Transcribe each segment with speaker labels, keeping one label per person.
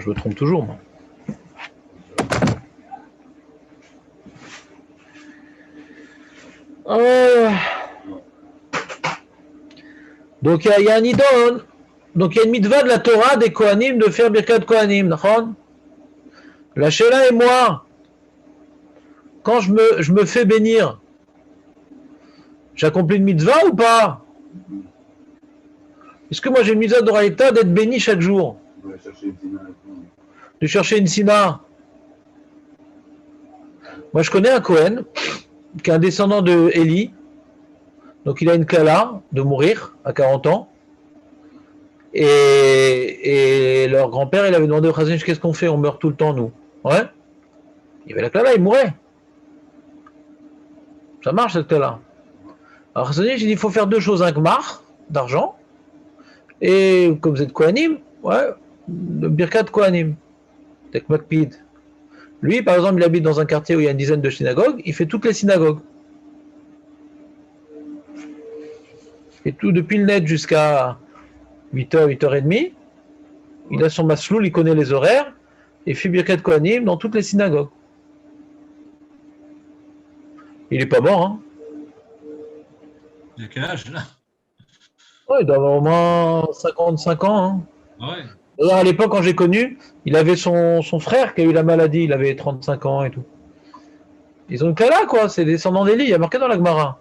Speaker 1: je me trompe toujours, moi. Donc il y a un idole. Donc il y a une mitzvah de la Torah des Kohanim de faire Birkat Kohanim. D'accord? La Sheila et moi, quand je me fais bénir, j'accomplis une mitzvah ou pas? Est-ce que moi j'ai une mitzvah d'Oraïta d'être béni chaque jour? De chercher une sina. Moi je connais un Kohen qui est un descendant de Eli. Donc il a une kala de mourir à 40 ans. Et leur grand-père, il avait demandé au Chazon, qu'est-ce qu'on fait? On meurt tout le temps, nous. Ouais. Il y avait la kala, il mourait. Ça marche cette kala. Alors Chazon, il dit, il faut faire deux choses, un gmar d'argent, et comme vous êtes Kohanim, ouais, le Birkat Kohanim. Tek Makpid. Lui, par exemple, il habite dans un quartier où il y a une dizaine de synagogues, il fait toutes les synagogues. Et tout, depuis le net jusqu'à 8h, 8h30, il a son masloul, il connaît les horaires, et fait Birkat Kohanim dans toutes les synagogues. Il n'est pas mort, hein.
Speaker 2: Il a quel âge, là?
Speaker 1: Ouais, il doit avoir au moins 55 ans, hein.
Speaker 2: Ouais.
Speaker 1: D'ailleurs, à l'époque, quand j'ai connu, il avait son frère qui a eu la maladie, il avait 35 ans et tout. Ils ont le cas là, quoi, c'est descendant d'Eli, il y a marqué dans la Gemara.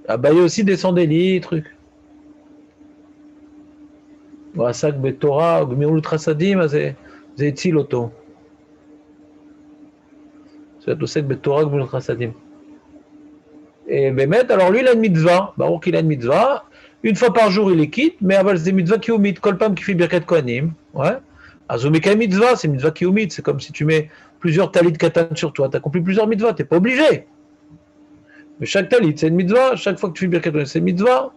Speaker 1: Abaye aussi descend d'Eli, truc. Wasak Betorah, Gmirul Trasadim, c'est Etzil Oto. C'est Osek Betorah, Gmirul Trasadim. Et Bémet, alors lui, il a une mitzvah. Baruch, il a une mitzvah. Une fois par jour, il les quitte, mais aval, c'est mitzvah qui omit. Kolpam qui fait Birkat Kohanim. Ouais. Azomeka mitzvah, c'est mitzvah qui omit. C'est comme si tu mets plusieurs talit katan sur toi. Tu accomplis plusieurs mitzvahs, tu n'es pas obligé. Mais chaque talit, c'est une mitzvah. Chaque fois que tu fais Birkat Kohanim, c'est une mitzvah.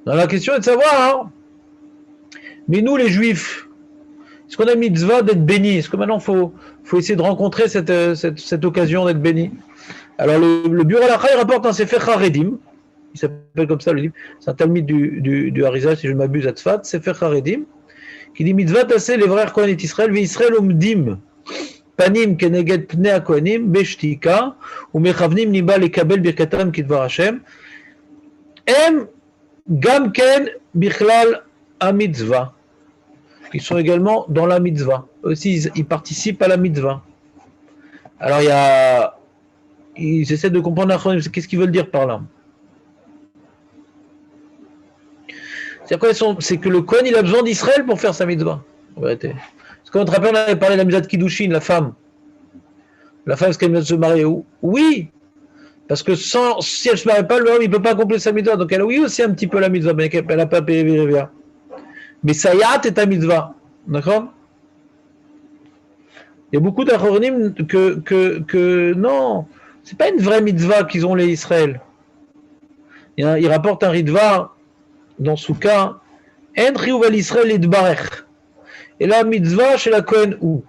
Speaker 1: Donc la question est de savoir, hein, mais nous, les juifs, est-ce qu'on a mitzvah d'être bénis? Est-ce que maintenant, il faut essayer de rencontrer cette occasion d'être béni? Alors, le bureau à la il rapporte un Sefer Haredim. Il s'appelle comme ça le livre. C'est un talmid du Harizal, si je ne m'abuse, à Tzfat, Sefer Haredim, qui dit mitzvah tassé les vrais Kohanim Israël, Israël omdim, panim keneged pnei Kohanim, beshtika, ou mechavnim niba lekabel birkatam kidvar Hashem, em gam ken bichlal a mitzvah. Ils sont également dans la mitzvah. Aussi, ils participent à la mitzvah. Alors, ils essaient de comprendre qu'est-ce qu'ils veulent dire par là. C'est que le Kohen, il a besoin d'Israël pour faire sa mitzvah, en vérité. Parce qu'on te rappelle, on avait parlé de la mitzvah de Kiddushin, la femme. La femme, est-ce qu'elle vient de se marier? Oui, parce que si elle ne se marie pas, l'homme, il ne peut pas accomplir sa mitzvah. Donc elle a oui aussi un petit peu la mitzvah, mais elle n'a pas payé Virivia. Mais Sayat est ta mitzvah. D'accord? Il y a beaucoup d'achronim que non, c'est pas une vraie mitzvah qu'ils ont les Israël. Il rapporte un ritva dans Souka, En chiyuv Israël et Dbarech. Et la mitzvah chez la Kohen ou.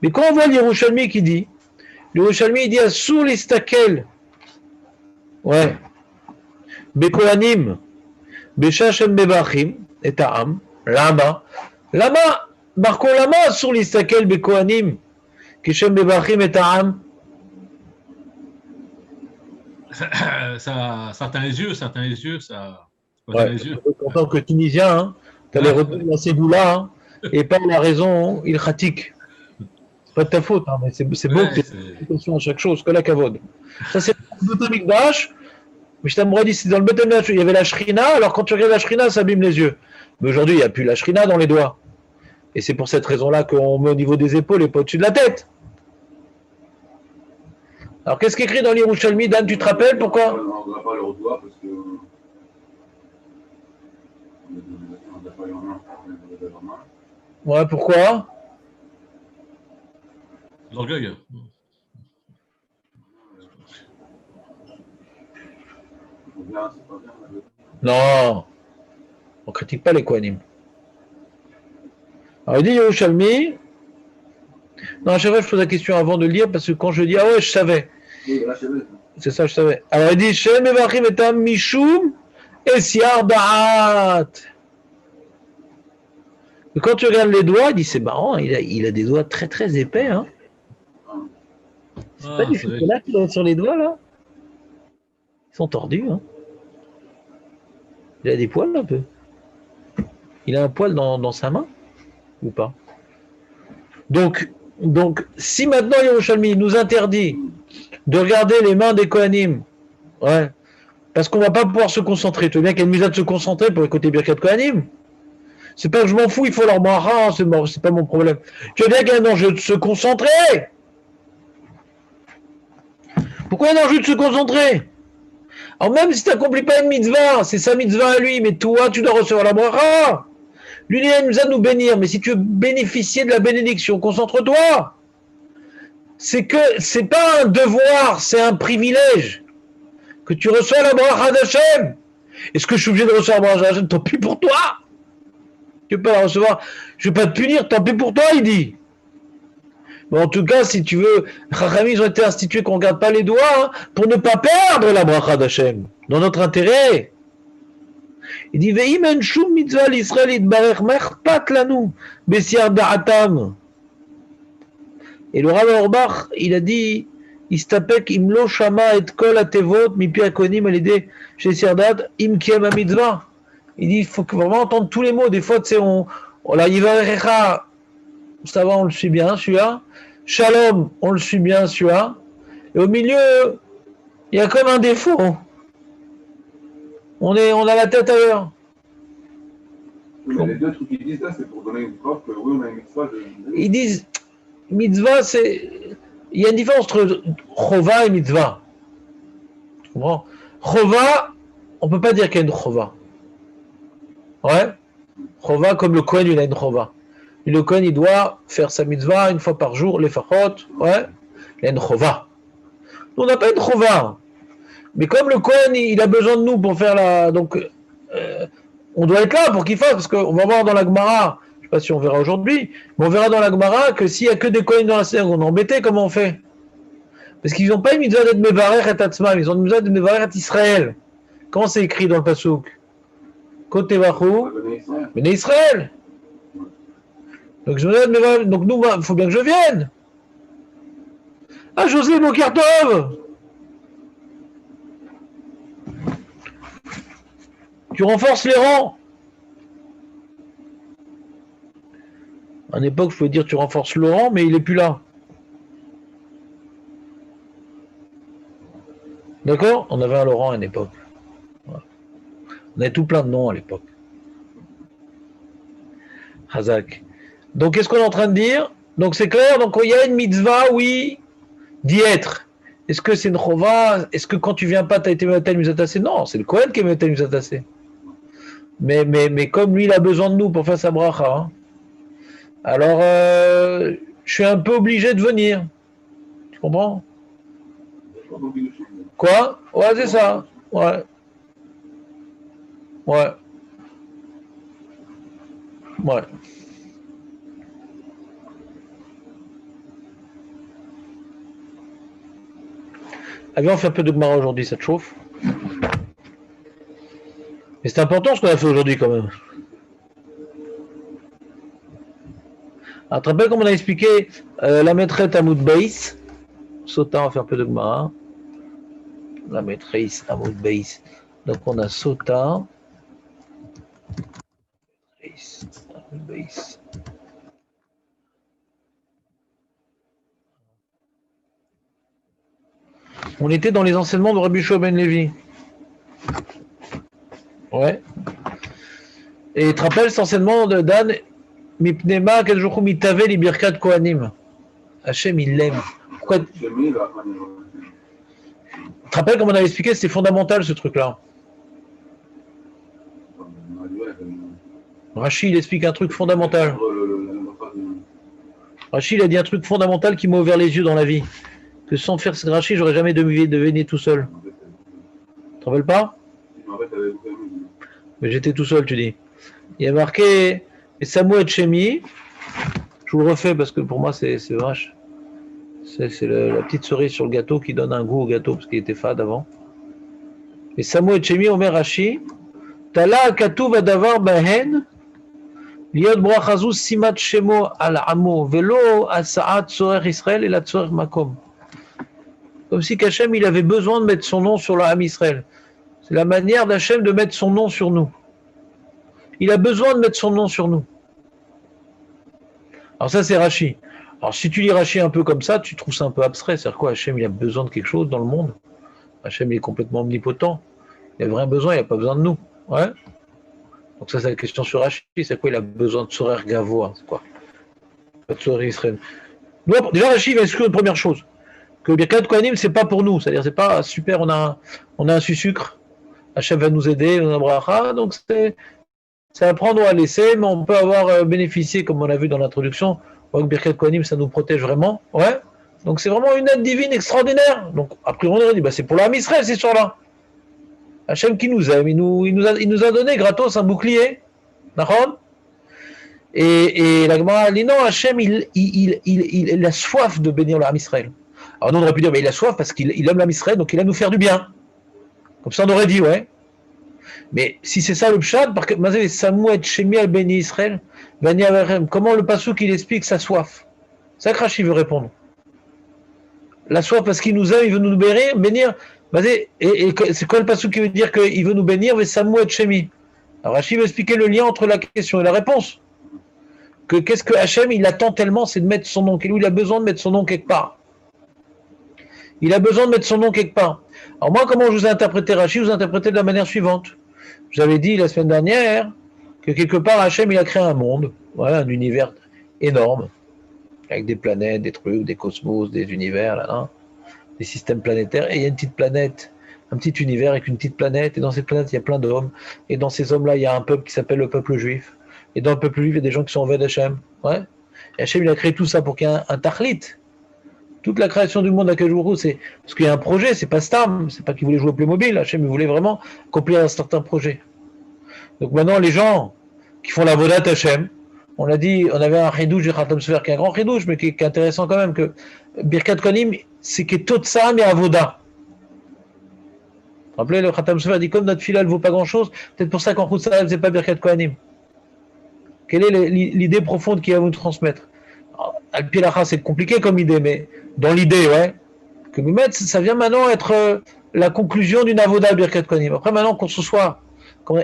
Speaker 1: Mais quand on voit l'Yerushalmi qui dit, l'Yerushalmi il dit Asur listakel, ouais, Bekohanim, Beshashem Bebachim, et Ta'am, Lama, Marco Lama, Asur listakel Bekohanim, Kishem Bebachim et Ta'am.
Speaker 2: Ça atteint les yeux, ça.
Speaker 1: Ouais, en tant que Tunisien, hein, tu as les revenus dans ces bouts-là, hein, et pas la raison il khatik. C'est pas de ta faute, hein, mais c'est beau que tu aies attention à chaque chose, que la kavod. Ça, c'est le Beth Amikdash. Mais je t'aimerais dire, c'est dans le Beth Amikdash, il y avait la shrina, alors quand tu regardes la shrina, ça abîme les yeux. Mais aujourd'hui, il n'y a plus la shrina dans les doigts. Et c'est pour cette raison-là qu'on met au niveau des épaules et pas au-dessus de la tête. Alors, qu'est-ce qui est écrit dans l'Yerushalmi, Dan, tu te rappelles pourquoi?
Speaker 3: On ne doit pas leur doigt parce que.
Speaker 1: Ouais, pourquoi?
Speaker 2: L'orgueil.
Speaker 1: Non, on ne critique pas les Kohanim. Alors il dit Yerushalmi. Non, à chaque fois je pose la question avant de lire parce que quand je dis ah ouais, je savais. C'est ça, je savais. Alors il dit Shem Evachim etam mishum esyar da'at. Et quand tu regardes les doigts, il dit c'est marrant, il a des doigts très très épais. Hein. C'est pas du
Speaker 2: c'est vrai.
Speaker 1: chocolat qu'il a sur les doigts là. Ils sont tordus. Hein. Il a des poils un peu. Il a un poil dans sa main ou pas? Donc, si maintenant Yerushalmi nous interdit de regarder les mains des Kohanim, ouais, parce qu'on va pas pouvoir se concentrer. Tu veux bien qu'il y ait une mise à de se concentrer pour écouter Birkat Kohanim. C'est pas que je m'en fous, il faut leur bracha, c'est pas mon problème. Tu veux bien qu'il y ait un enjeu de se concentrer. Pourquoi il y a un enjeu de se concentrer? Alors même si tu n'accomplis pas une mitzvah, c'est sa mitzvah à lui, mais toi, tu dois recevoir la bracha. Lui, il nous a de nous bénir, mais si tu veux bénéficier de la bénédiction, concentre-toi. C'est pas un devoir, c'est un privilège. Que tu reçois la bracha d'Hachem. Est-ce que je suis obligé de recevoir la bracha d'Hachem? Tant pis pour toi. Tu peux pas la recevoir. Je ne vais pas te punir, tant pis pour toi, il dit. Mais en tout cas, si tu veux, Chachamim, ils ont été institués qu'on ne regarde pas les doigts hein, pour ne pas perdre la bracha d'Hachem, dans notre intérêt. Il dit Ve'im en shum mitzvah l'Israël itbarech mechpat lanu besiar da'atam. Et le Rav Auerbach, il a dit Istapek imlo shama et kol atevot mipi akonim alidé chez Sirdat im kiem a mitzvah. Il dit il faut vraiment entendre tous les mots. Des fois, tu sais, on la yivarecha, ça va, on le suit bien, celui-là. Shalom, on le suit bien, celui-là. Et au milieu, il y a comme un défaut. On a la tête ailleurs.
Speaker 3: Oui, mais les deux trucs qu'ils disent là, c'est pour donner une preuve que oui, on a une mitzvah.
Speaker 1: Ils disent mitzvah, c'est. Il y a une différence entre chova et mitzvah. Tu comprends? Chova, on ne peut pas dire qu'il y a une chova. Ouais? Chova, comme le Kohen, il a une chova. Et le Kohen, il doit faire sa mitzvah une fois par jour, les fachot. Ouais? Il a une chova. Nous, on n'a pas une chova. Mais comme le Kohen, il a besoin de nous pour faire la. Donc, on doit être là pour qu'il fasse, parce qu'on va voir dans la Gemara, je ne sais pas si on verra aujourd'hui, mais on verra dans la Gemara que s'il n'y a que des Kohen dans la synagogue, on est embêté, comment on fait? Parce qu'ils n'ont pas une mitzvah d'être Mevarech et Atzmam, ils ont une mitzvah d'être Mevarech et Israël. Comment c'est écrit dans le Passouk? Côté Bachou, Béné Israël. Donc, nous, il faut bien que je vienne. Ah, José Bokertov! Tu renforces les rangs. À une époque, je pouvais dire tu renforces le rang, mais il n'est plus là. D'accord? On avait un Laurent à une époque. Voilà. On avait tout plein de noms à l'époque. Hazak. Donc, qu'est-ce qu'on est en train de dire? Donc, c'est clair. Donc, il y a une mitzvah, oui, d'y être. Est-ce que c'est une chova? Est-ce que quand tu viens pas, tu as été metal musatassé? Non, c'est le Kohen qui est metal musatassé. Mais comme lui, il a besoin de nous pour faire sa bracha, hein, alors je suis un peu obligé de venir. Tu comprends? Quoi? Ouais, c'est ça. Ouais. Ouais. Ouais. Allez, on fait un peu de Gemara aujourd'hui, ça te chauffe? Mais c'est important ce qu'on a fait aujourd'hui quand même. Alors, tu te rappelles comme on a expliqué la maîtresse Hamoud Beis? Sota, on va faire un peu de Gemara. La maîtresse Hamoud Beis. Donc on a Sota. Hamoud Beis. On était dans les enseignements de Rabbi Shua ben Levi. Ouais. Et tu te rappelles cet enseignement de Dan Mipnema Kadjochou Mitave li Birkat Kohanim. Hachem, il l'aime. Pourquoi? Tu te rappelles comme on avait expliqué, c'est fondamental ce truc-là. Rachid, il explique un truc fondamental. Rachid, il a dit un truc fondamental qui m'a ouvert les yeux dans la vie. Que sans faire ce Rachid, j'aurais jamais devenu tout seul. Tu te rappelles pas? Mais j'étais tout seul, tu dis. Il y a marqué Samou et Chemi. Je vous le refais parce que pour moi, c'est vache. C'est la petite cerise sur le gâteau qui donne un goût au gâteau parce qu'il était fade avant. Et Samou et Chemi, Omer Rashi. Tala Katuv Adavar Bahen. Liot brachazu simat shemo al amo velo asa'at tzorer Israël et la tzorer makom. Comme si qu'Hachem, il avait besoin de mettre son nom sur l'Am Israël. C'est la manière d'Hachem de mettre son nom sur nous. Il a besoin de mettre son nom sur nous. Alors ça, c'est Rashi. Alors si tu lis Rashi un peu comme ça, tu trouves ça un peu abstrait. C'est-à-dire quoi, Hachem, il a besoin de quelque chose dans le monde. Hachem, il est complètement omnipotent. Il a vraiment besoin, il n'a pas besoin de nous. Ouais. Donc ça, c'est la question sur Rashi. C'est quoi, il a besoin de Tzorer Gavoa. C'est quoi? Pas de Tzorer Israël. Déjà, Rashi va exclure une première chose. Que Birkat Kohanim, c'est pas pour nous. C'est-à-dire, c'est pas super, on a un sucre. Hachem va nous aider, on a un bracha. Donc c'est à prendre ou à laisser, mais on peut avoir bénéficié, comme on a vu dans l'introduction. On voit que Birkat Kohanim, ça nous protège vraiment. Ouais. Donc c'est vraiment une aide divine extraordinaire. Donc après, on aurait dit, c'est pour l'Am Israël, ces soirs-là. Hachem qui nous aime, il nous a donné gratos un bouclier. D'accord? Et la Gemara dit non, Hachem, il a soif de bénir l'Am Israël. Alors nous, on aurait pu dire, il a soif parce qu'il aime l'Am Israël, donc il va nous faire du bien. Comme ça, on aurait dit, ouais. Mais si c'est ça le pshat, parce que Samouet Shemi al Béni Israël, comment le passouk il explique sa soif? C'est ça que Rashi veut répondre. La soif parce qu'il nous aime, il veut nous bénir. Et c'est quoi le passouk qui veut dire qu'il veut nous bénir? Samouet Shemi. Alors Rashi veut expliquer le lien entre la question et la réponse. Qu'est-ce que Hachem il attend tellement, c'est de mettre son nom. Il a besoin de mettre son nom quelque part. Il a besoin de mettre son nom quelque part. Alors moi, comment je vous ai interprété Rashi? Je vous ai interprété de la manière suivante. J'avais dit la semaine dernière que quelque part Hachem il a créé un monde, voilà, un univers énorme, avec des planètes, des trucs, des cosmos, des univers, là, des systèmes planétaires, et il y a une petite planète, un petit univers avec une petite planète, et dans cette planète il y a plein d'hommes, et dans ces hommes-là il y a un peuple qui s'appelle le peuple juif, et dans le peuple juif il y a des gens qui sont envers d'Hachem, ouais. Et Hachem il a créé tout ça pour qu'il y ait un tachlit. Toute la création du monde à Kajuru, c'est parce qu'il y a un projet, c'est pas Stam, c'est pas qu'il voulait jouer au Playmobil, Hachem il voulait vraiment accomplir un certain projet. Donc maintenant les gens qui font la vodat Hachem, on l'a dit, on avait un chidouche de Khatam Sofer qui est un grand chidouche, mais qui est intéressant quand même, que Birkat Kohanim, c'est que tout ça mais avoda. Vous vous rappelez, le Khatam Sofer dit comme notre fila ne vaut pas grand chose, peut-être pour ça qu'en Khoutzal elle ne faisait pas Birkat Kohanim. Quelle est l'idée profonde qu'il va vous transmettre? Al-Pilacha, c'est compliqué comme idée, mais dans l'idée, ouais, que Moumet, ça vient maintenant être la conclusion d'une avoda Birkat Kohanim. Après, maintenant qu'on se soit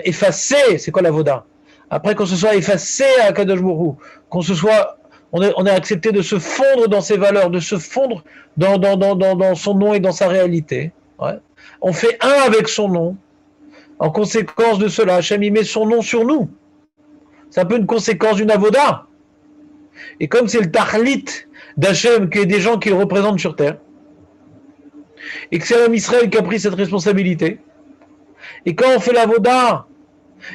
Speaker 1: effacé, c'est quoi l'avoda? Après qu'on se soit effacé à Kadosh Baruch Hu, qu'on se soit, on est accepté de se fondre dans ses valeurs, de se fondre dans son nom et dans sa réalité. Ouais. On fait un avec son nom. En conséquence de cela, Hachem y met son nom sur nous. C'est un peu une conséquence d'une avoda. Et comme c'est le tachlit d'Hachem, qui est des gens qui le représentent sur terre, et que c'est l'homme Israël qui a pris cette responsabilité, et quand on fait l'avoda,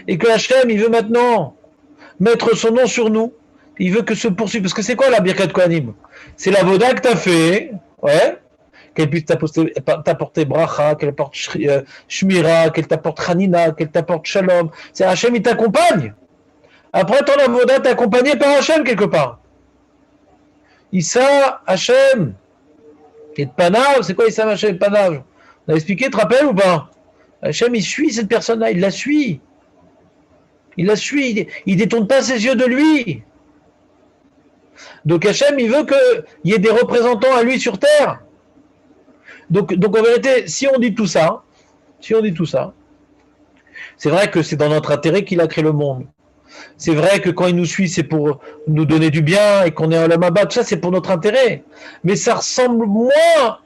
Speaker 1: et que Hachem, il veut maintenant mettre son nom sur nous, il veut que se poursuive, parce que c'est quoi la Birkat Kohanim? C'est l'avoda que tu as fait, ouais, qu'elle puisse t'apporter bracha, qu'elle apporte shmira, qu'elle t'apporte chanina, qu'elle t'apporte shalom. C'est Hachem, il t'accompagne. Après ton avoda, t'es accompagné par Hachem quelque part. Issa Hachem et Panav, c'est quoi Issa Hachem et Panav? On a expliqué, tu te rappelles ou pas? Hachem, il suit cette personne-là, il la suit. Il la suit, il détourne pas ses yeux de lui. Donc Hachem, il veut qu'il y ait des représentants à lui sur terre. Donc en vérité, si on dit tout ça, c'est vrai que c'est dans notre intérêt qu'il a créé le monde. C'est vrai que quand il nous suit, c'est pour nous donner du bien et qu'on est à la maba, tout ça c'est pour notre intérêt. Mais ça ressemble moins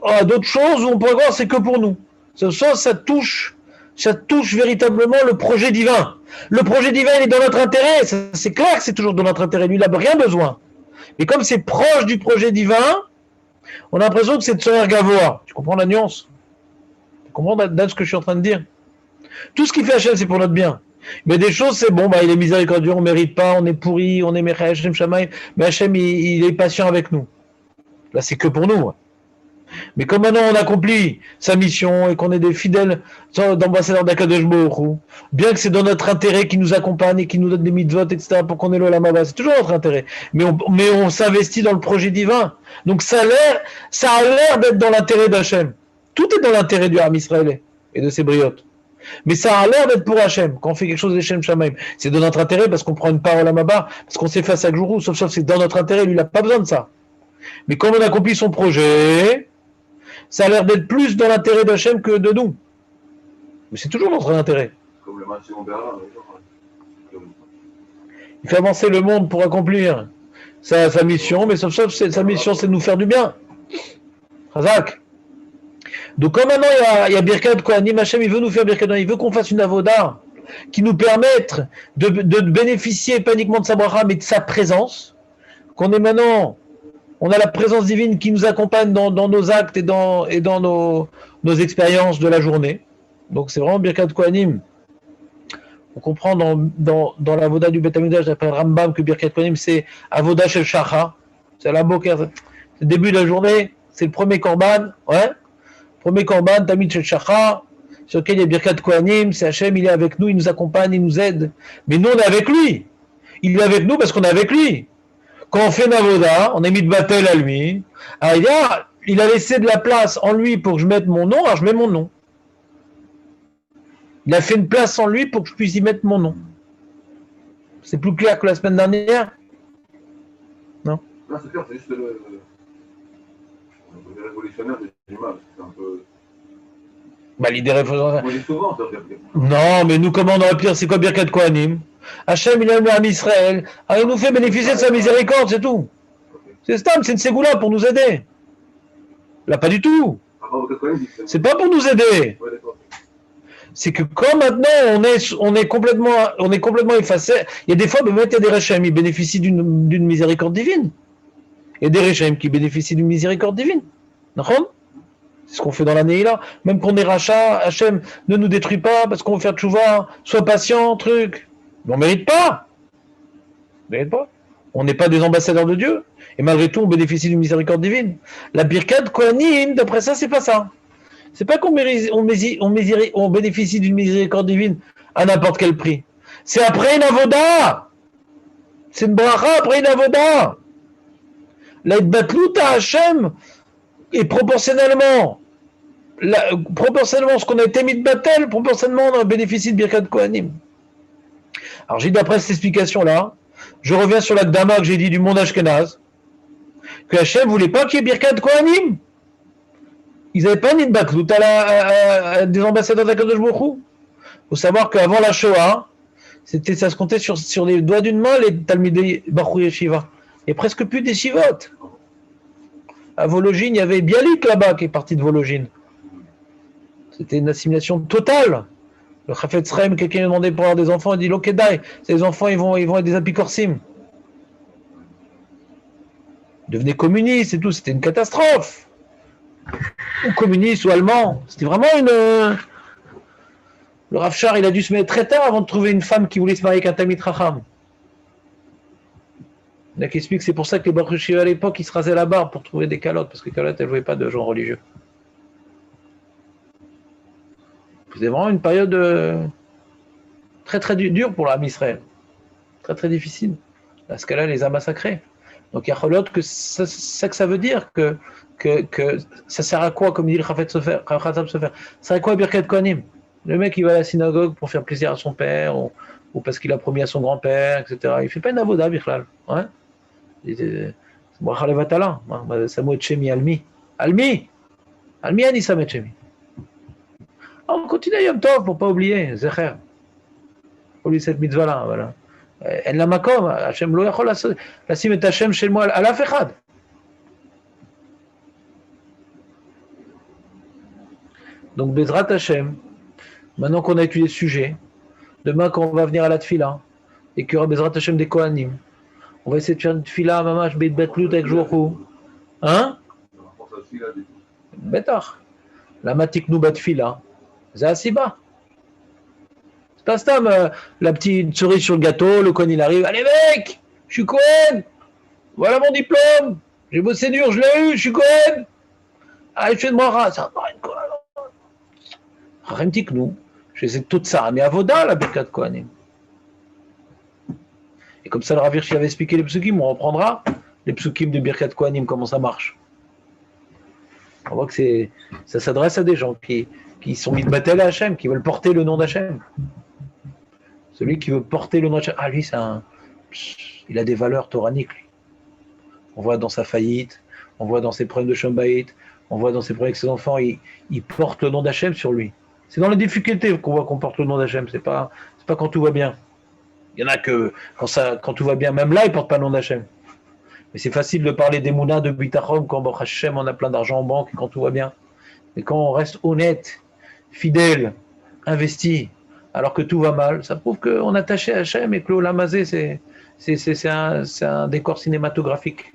Speaker 1: à d'autres choses où on pourrait voir c'est que pour nous. Ça touche véritablement le projet divin. Le projet divin il est dans notre intérêt, c'est clair que c'est toujours dans notre intérêt, lui il n'a rien besoin. Mais comme c'est proche du projet divin, on a l'impression que c'est de Tzorer Gavoa. Tu comprends la nuance? Tu comprends ce que je suis en train de dire? Tout ce qu'il fait Hachem c'est pour notre bien. Mais des choses, c'est bon, il est miséricordieux, on ne mérite pas, on est pourri, on est Mechai Hachem Shamaï, mais Hachem, il est patient avec nous. Là, c'est que pour nous. Mais comme maintenant on accomplit sa mission et qu'on est des fidèles d'ambassadeurs d'Akadosh Baruch Hu, bien que c'est dans notre intérêt qu'il nous accompagne et qu'il nous donne des mitzvot, etc., pour qu'on ait le Lamaba, c'est toujours notre intérêt. Mais on s'investit dans le projet divin. Donc ça a l'air d'être dans l'intérêt d'Hachem. Tout est dans l'intérêt du Ham Israël et de ses briotes. Mais ça a l'air d'être pour Hachem. Quand on fait quelque chose d'Hachem Shamaim, c'est de notre intérêt parce qu'on prend une parole à Maba, parce qu'on s'est fait à chaque jour, sauf c'est dans notre intérêt, lui, il n'a pas besoin de ça. Mais comme on accomplit son projet, ça a l'air d'être plus dans l'intérêt d'Hachem que de nous. Mais c'est toujours notre intérêt.
Speaker 3: Comme le marché en Berlin,
Speaker 1: Il fait avancer le monde pour accomplir sa mission, mais sauf sa mission, c'est de nous faire du bien. Razak. Donc, comme maintenant il y a Birkat Kohanim, Hachem, il veut nous faire Birkat Kohanim, il veut qu'on fasse une avoda qui nous permette de bénéficier pas uniquement de sa bracha, mais de sa présence. Qu'on est maintenant, on a la présence divine qui nous accompagne dans nos actes et dans nos expériences de la journée. Donc, c'est vraiment Birkat Kohanim. On comprend dans l'avoda du Beth Amikdash d'après Rambam que Birkat Kohanim c'est avoda shel Shachar, c'est la boker, c'est le début de la journée, c'est le premier korban, ouais, premier korban tamid shel Shachar, sur lequel il y a Birkat Kohanim, c'est Hachem, il est avec nous, il nous accompagne, il nous aide, mais nous on est avec lui, il est avec nous parce qu'on est avec lui. Quand on fait une avoda, on a mis de battel à lui, alors il a laissé de la place en lui pour que je mette mon nom, alors je mets mon nom. Il a fait une place en lui pour que je puisse y mettre mon nom. C'est plus clair que la semaine dernière? Non?
Speaker 3: Non, c'est clair, c'est juste le révolutionnaire de Jima, c'est un peu...
Speaker 1: Bah, l'idée révolutionnaire.
Speaker 3: On dit souvent, ça veut dire.
Speaker 1: Non, mais nous, comment on aurait pire? C'est quoi Birkat Kohanim? Hachem, il a mis à Israël. Ah, il nous fait bénéficier de sa miséricorde, c'est tout. C'est Stam, c'est une ségoula pour nous aider. Là, pas du tout. C'est pas pour nous aider.
Speaker 3: Ouais, d'accord.
Speaker 1: C'est que quand maintenant on est complètement effacé, il y a des fois, il y a des Réchaim qui bénéficient d'une miséricorde divine. Il y a des Réchaim qui bénéficient d'une miséricorde divine. D'accord? C'est ce qu'on fait dans l'année là. Même qu'on est rachat, Hachem ne nous détruit pas parce qu'on veut faire tchouva, sois patient, truc. Mais on ne mérite pas. On mérite pas. On n'est pas des ambassadeurs de Dieu. Et malgré tout, on bénéficie d'une miséricorde divine. La Birkat Kohanim, d'après ça, c'est pas ça. C'est pas qu'on bénéficie d'une miséricorde divine à n'importe quel prix. C'est après une avoda. C'est une bracha après une avoda. La batlut à Hachem et proportionnellement ce qu'on a été mis de battel, proportionnellement on bénéficie de Birkat Kohanim. Alors j'ai dit d'après cette explication-là, je reviens sur la Gdama que j'ai dit du monde Ashkenaz, que Hachem ne voulait pas qu'il y ait Birkat Kohanim. Ils n'avaient pas mis de batlut à des ambassadeurs d'Akadosh Baruch Hu. Il faut savoir qu'avant la Shoah, ça se comptait sur les doigts d'une main les Talmidei Bachur Yeshiva. Il n'y a presque plus des Shivot. À Vologine, il y avait Bialik là-bas qui est parti de Vologine. C'était une assimilation totale. Le Chafetz Chaim, quelqu'un lui a demandé pour avoir des enfants, il dit Lokedai, ces enfants ils vont être des apikorsim. Ils devenaient communistes et tout, c'était une catastrophe. Ou communistes ou allemands. C'était vraiment une. Le Rav Shar, il a dû se mettre très tard avant de trouver une femme qui voulait se marier avec un Talmid Chacham. Il y en a qui expliquent que c'est pour ça que les Baruch Shiva à l'époque, ils se rasaient la barbe pour trouver des calottes, parce que les calottes, elles ne jouaient pas de gens religieux. C'était vraiment une période très très dure pour l'âme Israël. Très très difficile. Parce qu'elle les a massacrés. Donc il y a Cholot que ça que ça veut dire, que ça sert à quoi, comme dit le Chafetz Sofer, ça sert à quoi Birkat Kohanim? Le mec il va à la synagogue pour faire plaisir à son père, ou parce qu'il a promis à son grand-père, etc. Il ne fait pas une avoda, Bichlal. Ouais. C'est bracha levatala. Samo et Shemi Almi. Almi Ani Sam et Shemi. On continue Yom Tov pour ne pas oublier, Zecher. Pour lui cette mitzvah-là, voilà. En la makom, Hachem lo yachol lasim et Hachem shel mo al af echad. Donc Bezrat Hachem, maintenant qu'on a étudié le sujet, demain quand on va venir à la tfila, et qu'il y aura Bezrat Hachem des Kohanim, on va essayer de faire une tfila mamash beit batlut avec Jourou. Hein? Betach. La matiknou bat tfila. C'est assez bas. C'est pas ça, la petite cerise sur le gâteau, le Kohen il arrive. Allez mec, je suis Kohen. Voilà mon diplôme. J'ai bossé dur, je l'ai eu, je suis Kohen. Allez, je fais de moi, ça va pas être Kohen. Rien que nous. Je sais tout ça, mais Avoda, la Birkat Kohanim. Et comme ça, le Rav Hirsch avait expliqué les psukim, on reprendra les psukim de Birkat Kohanim, comment ça marche. On voit que ça s'adresse à des gens qui qui sont mis de battel à Hachem, qui veulent porter le nom d'Hachem. Celui qui veut porter le nom d'Hachem, lui, il a des valeurs toraniques. Lui. On voit dans sa faillite, on voit dans ses problèmes de Shombaït, on voit dans ses problèmes avec ses enfants, il porte le nom d'Hachem sur lui. C'est dans les difficultés qu'on voit qu'on porte le nom d'Hachem, c'est pas quand tout va bien. Il y en a que quand tout va bien, même là, ils ne portent pas le nom d'Hachem. Mais c'est facile de parler des Mouna, de Bitachon, quand Hachem, on a plein d'argent en banque et quand tout va bien. Et quand on reste honnête, fidèle, investi, alors que tout va mal, ça prouve qu'on est attaché à Hachem et que l'Olamazé, c'est un décor cinématographique.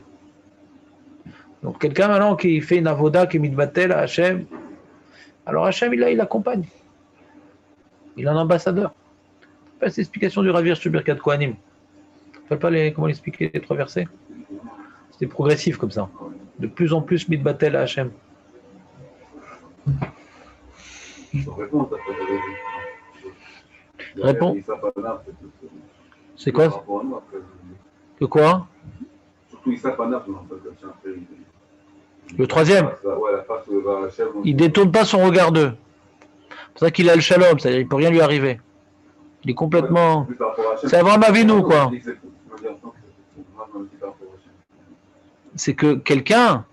Speaker 1: Donc quelqu'un maintenant qui fait une avoda, qui est mitbatel à Hachem, alors Hachem, il l'accompagne. Il est un ambassadeur. C'est l'explication du Ravir sur Birkat Kohanim. Je ne sais pas comment l'expliquer les 3 versets. C'était progressif comme ça. De plus en plus mitbatel à Hachem. Réponds. C'est quoi? Que quoi? Le 3e. Il ne détourne pas son regard d'eux. C'est pour ça qu'il a le shalom, c'est-à-dire qu'il ne peut rien lui arriver. Il est complètement... C'est Avraham Avinu, quoi. C'est que quelqu'un...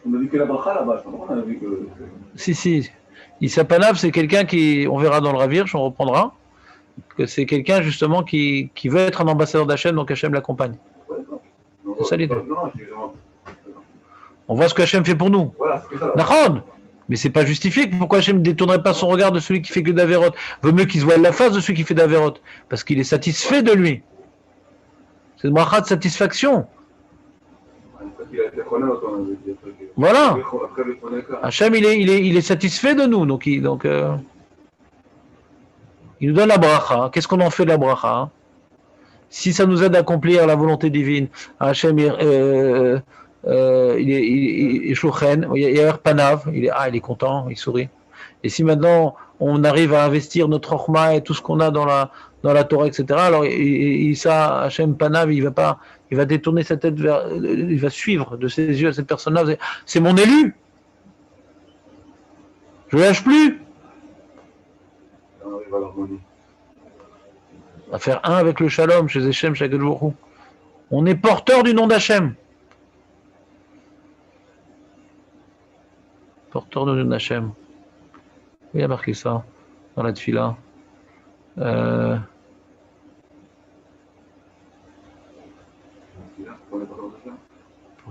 Speaker 3: On a vu que la bracha là-bas, on a vu que...
Speaker 1: Si. Issa Panav, c'est quelqu'un qui... On verra dans le Ravir, on reprendra. Que c'est quelqu'un, justement, qui veut être un ambassadeur d'Hachem, donc Hachem l'accompagne. C'est ça l'idée. On voit ce que Hachem fait pour nous.
Speaker 3: Voilà, c'est ça.
Speaker 1: Nachon. Mais c'est pas justifié. Pourquoi Hachem ne détournerait pas son regard de celui qui fait que d'Averot? Vaut mieux qu'il se voie la face de celui qui fait d'Averot. Parce qu'il est satisfait de lui. C'est une bracha de satisfaction. Voilà. Hachem, il est satisfait de nous. Donc, il nous donne la bracha. Qu'est-ce qu'on en fait de la bracha? Si ça nous aide à accomplir la volonté divine, Hachem, il est chouchen, il est panav, il est content, il sourit. Et si maintenant on arrive à investir notre chorma et tout ce qu'on a dans la Torah, etc., alors ça, Hachem panav, il va détourner sa tête il va suivre de ses yeux à cette personne-là. C'est mon élu. Je ne lâche plus. À faire un avec le shalom chez Hachem chaque jour. On est porteur du nom d'Hachem. Porteur du nom d'Hachem. Il a marqué ça dans la tefila.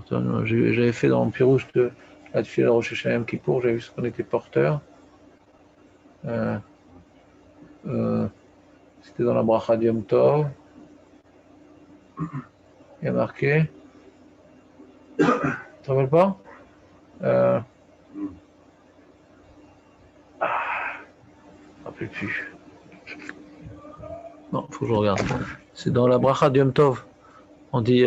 Speaker 1: J'avais fait dans le Pirouche de la tefila Rosh Hashanah Kippour, j'avais vu ce qu'on était porteur. C'était dans la bracha Yom Tov. Il y a marqué. Tu te rappelles pas? Je ne me rappelle plus. Non, il faut que je regarde. C'est dans la bracha Yom Tov. On dit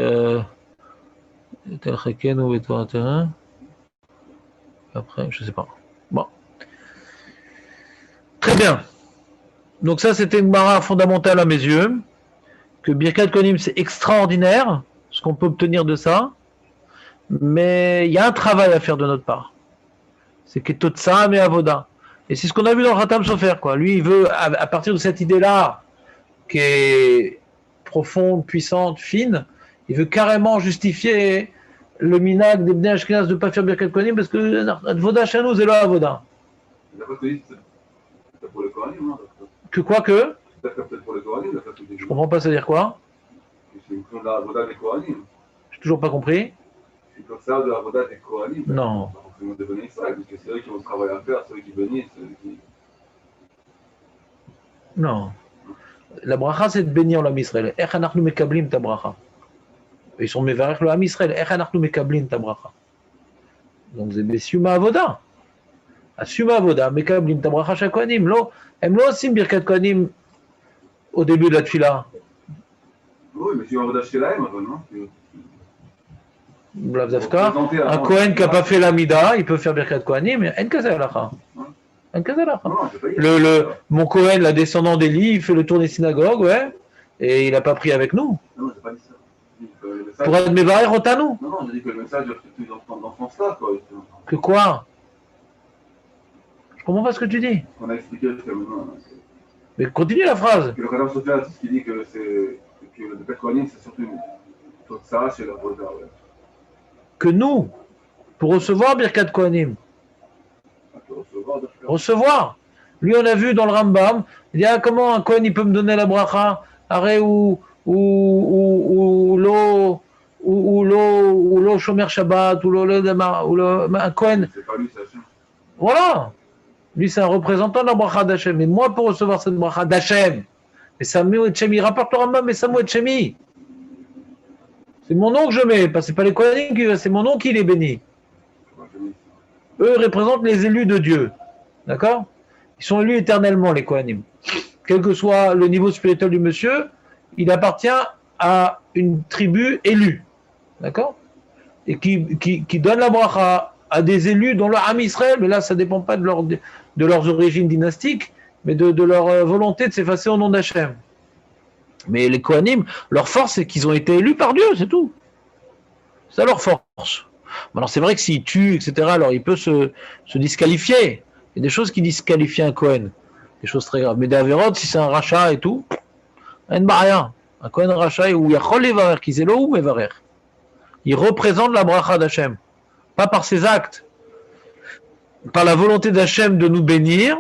Speaker 1: Tel Cheken ou Betor Terrain. Après, je ne sais pas. Bon. Très bien. Donc ça, c'était une mara fondamentale à mes yeux, que Birkat Kohanim, c'est extraordinaire, ce qu'on peut obtenir de ça, mais il y a un travail à faire de notre part. C'est Ketotsa mais Avoda. Et c'est ce qu'on a vu dans le Khatam Sofer, quoi. Lui, il veut, à partir de cette idée-là, qui est profonde, puissante, fine, il veut carrément justifier le minag des Bnei Ashkenaz de ne pas faire Birkat Kohanim, parce que Avoda chez nous, c'est le Avoda.
Speaker 3: Pour le Kohanim, non?
Speaker 1: Que quoi que?
Speaker 3: Peut-être pour le Kohanim,
Speaker 1: je comprends pas, ça veut dire quoi?
Speaker 3: C'est une question de la Avoda des Kohanim.
Speaker 1: J'ai toujours pas compris.
Speaker 3: C'est comme ça de la Avoda des Kohanim.
Speaker 1: Non.
Speaker 3: Pas forcément de bénir Israël, parce que c'est eux qui ont le travail à faire, ceux qui bénissent, ceux qui...
Speaker 1: Non. La bracha, c'est de bénir l'Am Israël. Ech anachnu mekablim ta bracha. Ils sont mevarech l'Am Israël. Ech anachnu mekablim ta bracha. Donc c'est Besuma Avoda. Asuma Avoda, mekablim ta bracha shel Kohanim. Hem lo osim birkat Kohanim au début de la tefila.
Speaker 3: Oui, mais si on Avoda chez l'Aim, non?
Speaker 1: Blavdavka, un Kohen qui n'a pas fait l'Amida, il peut faire birkat Kohanim, mais en kaza halacha. En kaza halacha. Mon Kohen, la descendant d'Élie, il fait le tour des synagogues, ouais, et il n'a pas pris avec nous.
Speaker 3: Non, j'ai pas dit ça.
Speaker 1: Pour être mevarech otanu.
Speaker 3: Non, j'ai dit que le message est dans ce sens-là, quoi.
Speaker 1: Que quoi? Je comprends pas ce que tu dis.
Speaker 3: On a expliqué jusqu'à maintenant.
Speaker 1: Mais continue la phrase.
Speaker 3: Que le Khadam Sofiane, c'est ce qui dit que le Birkat Kohanim, c'est surtout une Totsa chez la Rosa. Ouais.
Speaker 1: Que nous, pour recevoir Birkat Kohanim, recevoir. Lui, on a vu dans le Rambam, il dit, ah, comment un Kohen il peut me donner la bracha, arrêt ou l'eau Shomer Shabbat, ou un Kohen.
Speaker 3: C'est pas lui, c'est Hachem.
Speaker 1: Voilà. Lui, c'est un représentant de la bracha d'Hachem. Mais moi, pour recevoir cette bracha d'Hachem, et Samu et Chemi, rapporte le Rambam, mais Samu et Chemi. C'est mon nom que je mets, c'est pas les Kohanim, c'est mon nom qui les bénit. Eux représentent les élus de Dieu. D'accord? Ils sont élus éternellement, les Kohanim. Quel que soit le niveau spirituel du monsieur, il appartient à une tribu élue. D'accord? Et qui donne la bracha à des élus dans le Ham Israël, mais là, ça ne dépend pas de leurs origines dynastiques, mais de leur volonté de s'effacer au nom d'Hachem. Mais les Kohanim, leur force, c'est qu'ils ont été élus par Dieu, c'est tout. C'est leur force. Alors c'est vrai que s'il tue, etc., alors il peut se disqualifier. Il y a des choses qui disqualifient un Kohen, des choses très graves. Mais des Averot, si c'est un rachat et tout, un baraya, un Kohen rachat où il y a Chol Levarer, qui c'est l'eau Mevarer. Il représente la bracha d'Hachem, pas par ses actes, par la volonté d'Hachem de nous bénir.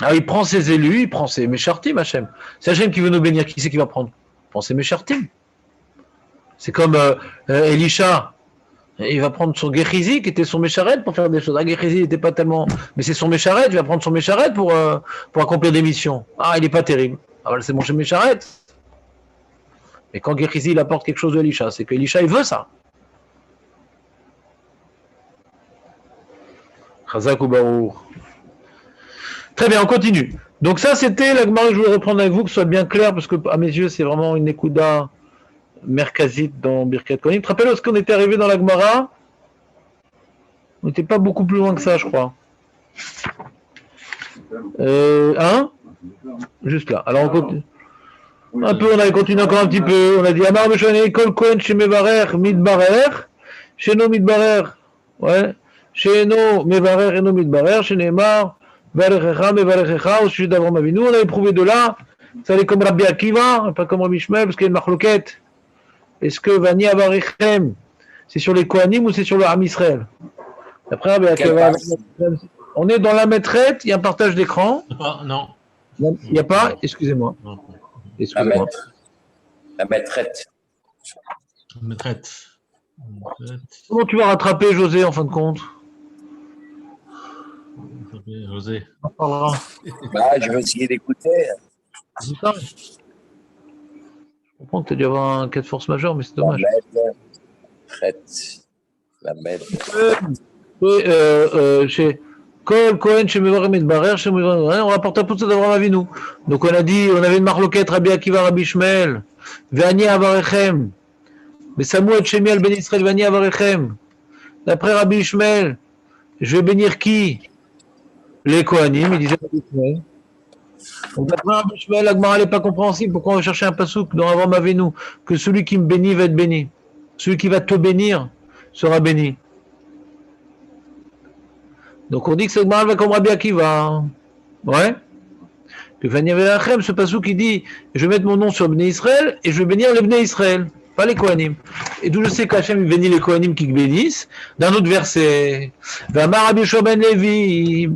Speaker 1: Alors il prend ses élus, il prend ses Meshartim, Hachem. C'est Hachem qui veut nous bénir, qui c'est qui va prendre? Il prend ses Meshartim. C'est comme Elisha. Il va prendre son Gechizi, qui était son Mécharet, pour faire des choses. Ah, Gechizi n'était pas tellement... Mais c'est son Mécharet, il va prendre son Mécharet pour accomplir des missions. Ah, il n'est pas terrible. Ah, c'est mon Mécharet. Mais quand Gechizi, il apporte quelque chose de Elisha, c'est qu'Elisha, il veut ça. Chazak ou Baruch. Très bien, on continue. Donc ça, c'était la Gemara que je voulais reprendre avec vous, que ce soit bien clair, parce que à mes yeux, c'est vraiment une écouda merkazite dans Birkat Kohanim. Tu te rappelles lorsqu'on était arrivé dans la Gemara? On n'était pas beaucoup plus loin que ça, je crois. Hein? Juste là. Alors on continue. Un peu, on avait continué encore un petit peu. On a dit Amar Meshane Kol Kohen Shemevarer Midbarer Sheno Midbarer. Ouais. Sheno Mevarer Eno Midbarer Shenemar Varechecha Mevarechecha au sujet d'Avram Avinu. On avait prouvé de là. Ça allait comme Rabbi Akiva, pas comme Rabbi Shmuel, parce qu'il y a une marloquette. Est-ce que Vani Avarichem, c'est sur les Kohanim ou c'est sur le Ham Israël? Après, on est dans la maîtrette, il y a un partage d'écran.
Speaker 2: Non.
Speaker 1: Il n'y a pas, excusez-moi. Excusez-moi.
Speaker 4: La maîtrette.
Speaker 2: Maîtrette.
Speaker 1: Comment tu vas rattraper José en fin de compte?
Speaker 2: José.
Speaker 1: On en parlera.
Speaker 4: Bah, je vais essayer d'écouter.
Speaker 1: C'est ça. Je comprends que tu as dû avoir un cas de force majeure, mais c'est dommage.
Speaker 4: La maître.
Speaker 1: Oui, chez Kol Kohen, chez Mevarem et Barer, chez Mevarem, on rapporte un peu ça d'Avraham Avinu. Donc on a dit, on avait une marloquette, Rabbi Akiva, Rabbi Shmuel, Vani Avarechem, mais Samuel Shemi al Ben Israël, Vani Avarechem. D'après Rabbi Shmuel, je vais bénir qui? Les Kohanim, il disait Rabbi Shmuel. Donc d'après Rabbi Shmuel, la Gemara n'est pas compréhensible. Pourquoi on va chercher un pasouk dans Avraham Avinu que celui qui me bénit va être béni? Celui qui va te bénir sera béni. Donc on dit que cette Gemara va comme Rabbi Akiva. Ouais. Puis Vani Avarechem, ce pasouk qui dit je vais mettre mon nom sur Bnei Israël et je vais bénir les Bnei Israël, pas les Kohanim. Et d'où je sais qu'Hachem bénit les Kohanim qui bénissent. D'un autre verset, V'amar Rabbi Yoshua ben Levi,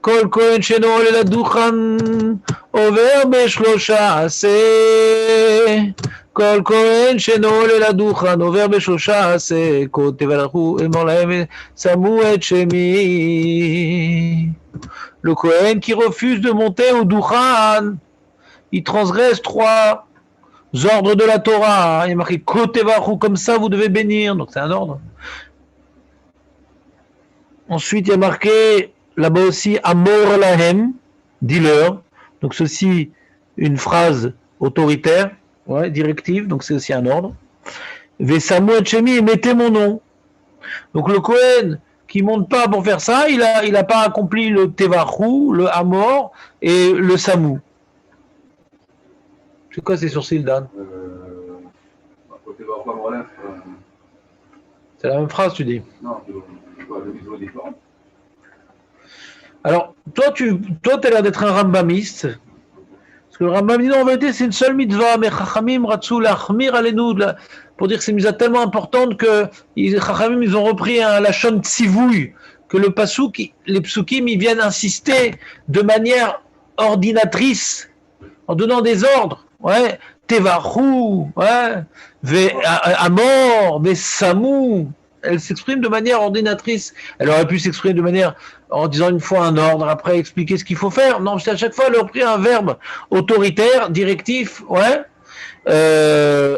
Speaker 1: Kol Kohen sheno ole ladukhan, over בשלושה עשה. כל כהן שאינו עולה לדוכן עובר בשלושה עשה. כותב הלכו אמור להם שמו את שמי. Le Kohen qui refuse de monter au Dukhan, il transgresse 3 ordres de la Torah. Il y a marqué Kotevachu, comme ça vous devez bénir. Donc c'est un ordre. Ensuite il y a marqué là-bas aussi Amor Lahem, dis-leur. Donc ceci, une phrase autoritaire, ouais, directive, donc c'est aussi un ordre. Vesamu et Shemi, mettez mon nom. Donc le Kohen qui ne monte pas pour faire ça, il a pas accompli le Tevachu, le Amor et le Samu. C'est quoi ces sourcils, Dan? C'est la même phrase, tu dis?
Speaker 3: Non, c'est pas de vision différente.
Speaker 1: Alors, toi, tu as l'air d'être un rambamiste. Parce que le Rambam dit non, en vérité, c'est une seule mitzvah, mais Chachamim ratzu lachmir alenu, pour dire que c'est une mitzvah tellement importante que Chachamim, ils ont repris un lachon tzivouy, que le pasuk, les psukim, ils viennent insister de manière ordinatrice, en donnant des ordres, ouais, tevachu, ouais, amor, vesamou. Elle s'exprime de manière ordinatrice. Elle aurait pu s'exprimer de manière en disant une fois un ordre, après expliquer ce qu'il faut faire. Non, c'est à chaque fois elle a repris un verbe autoritaire, directif, ouais,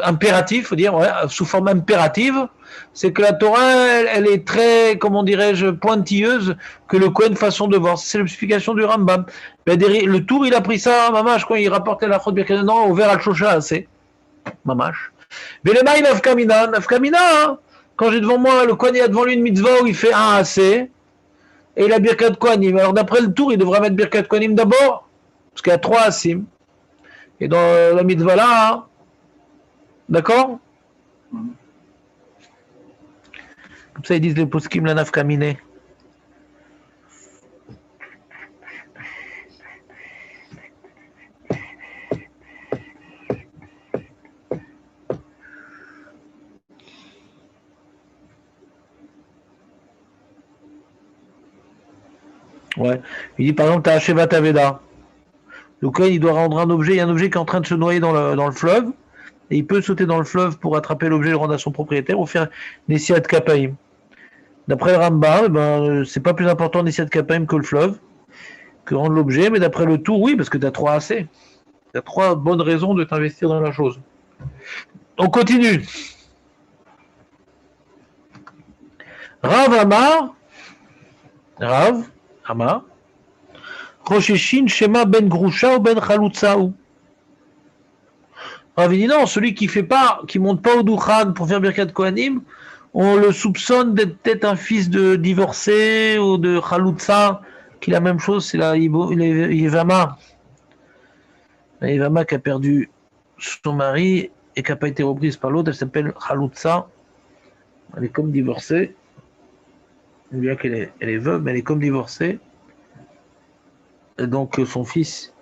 Speaker 1: impératif, faut dire, ouais, sous forme impérative. C'est que la Torah, elle est très, comment dirais-je, pointilleuse, que le Kohen façon de voir. C'est l'explication du Rambam. Le Tour, il a pris ça, mamash, quand il rapportait la chod birkat au vers al-Shosha, assez. Mamash. Mais le maï nafkamina, hein. Quand j'ai devant moi, le Kohen, il a devant lui une mitzvah où il fait un assez, et la birkat Kohanim. Alors d'après le Tour, il devrait mettre birkat Kohanim d'abord, parce qu'il y a 3 asim. Et dans la mitzvah là, hein, d'accord? Comme ça, ils disent les poskim la nafkamine. Ouais. Il dit par exemple, tu as Hashevat Aveda. Le Kohen, il doit rendre un objet, il y a un objet qui est en train de se noyer dans le fleuve, et il peut sauter dans le fleuve pour attraper l'objet et le rendre à son propriétaire ou faire Nessiat Kapaim. D'après le Rambam, ben, c'est pas plus important Nessiat Kapaim que le fleuve, que rendre l'objet, mais d'après le Tour, oui, parce que tu as 3 assez. Tu as 3 bonnes raisons de t'investir dans la chose. On continue. Rav Amar, Rosheshin Shema ben Grusha ou ben Chalutzaou. Rav dit non, celui qui monte pas au Duchan pour faire Birkat Kohanim, on le soupçonne d'être peut-être un fils de divorcé ou de Chalutza, qui est la même chose, c'est la Yevama. La Yevama qui a perdu son mari et qui n'a pas été reprise par l'autre, elle s'appelle Chalutza. Elle est comme divorcée. Bien qu'elle est veuve, mais elle est comme divorcée. Et donc son fils,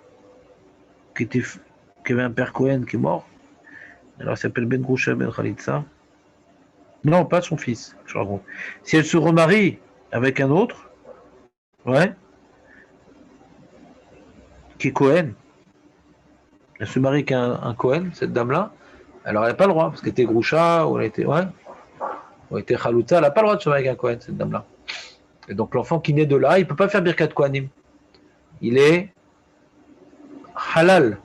Speaker 1: qui avait un père Cohen qui est mort, alors il s'appelle Ben Grusha Ben Khalitsa. Non, pas son fils, je raconte. Si elle se remarie avec un autre, ouais, qui est Cohen, elle se marie avec un Cohen, cette dame-là, alors elle n'a pas le droit, parce qu'elle était Grusha, ou elle était, ouais, ou elle était Khalitsa, elle n'a pas le droit de se marier avec un Cohen, cette dame-là. Et donc l'enfant qui naît de là, il ne peut pas faire Birkat Kohanim. Il est halal.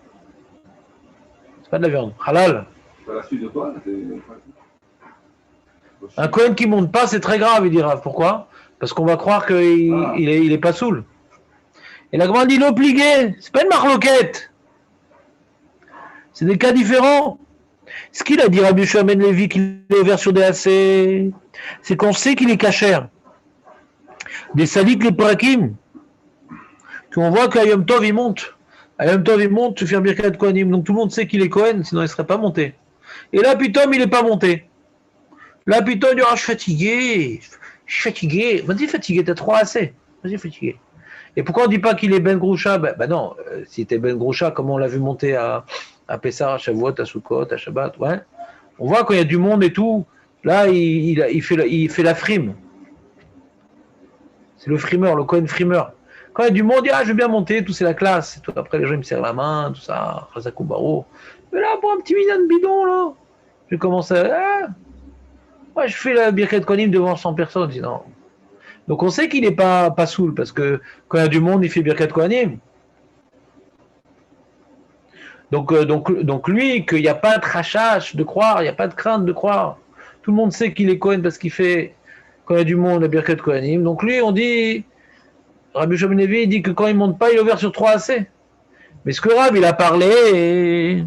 Speaker 1: C'est pas de la viande. Halal.
Speaker 3: À la suite de toi,
Speaker 1: Un Kohen qui ne monte pas, c'est très grave, il dira. Pourquoi? Parce qu'on va croire qu'il est pas saoul. Et la grande dit l'obligé. C'est pas une marloquette. C'est des cas différents. Ce qu'il a dit Rabbi Shua ben Levi qu'il est ouvert sur des AC, c'est qu'on sait qu'il est cachère. Des saliques les prakim. On voit qu'à Yom Tov il monte. À Yom Tov il monte, tu fais un Birkat Kohanim. Donc tout le monde sait qu'il est Kohen, sinon il ne serait pas monté. Et là, Pitom, il n'est pas monté. Là, Pitom, il dit, je suis fatigué. Je suis fatigué. Vas-y, fatigué, t'as 3 assez. Vas-y, fatigué. Et pourquoi on ne dit pas qu'il est Ben Grusha? Ben non, s'il était Ben Grusha, comment on l'a vu monter à Pessah, à Shavuot, à Sukkot, à Shabbat, ouais. On voit quand il y a du monde et tout, là, il fait la frime. C'est le frimeur, le Kohen frimeur. Quand il y a du monde, il dit, je veux bien monter, tout c'est la classe. Et tout, après, les gens ils me serrent la main, tout ça, Chazakoubaro. Mais là, pour un petit minyan bidon, là, je commence à. Moi, je fais la Birkat Kohanim devant 100 personnes, sinon. Donc, on sait qu'il n'est pas saoul, parce que quand il y a du monde, il fait Birkat Kohanim. Donc lui, qu'il n'y a pas de rachage de croire, il n'y a pas de crainte de croire. Tout le monde sait qu'il est Kohen parce qu'il fait, quand il y a du monde, la Birkat Kohanim. Donc lui, on dit. Rabbi Shua ben Levi dit que quand il ne monte pas, il est ouvert sur 3 AC. Mais ce que Rab, il a parlé, et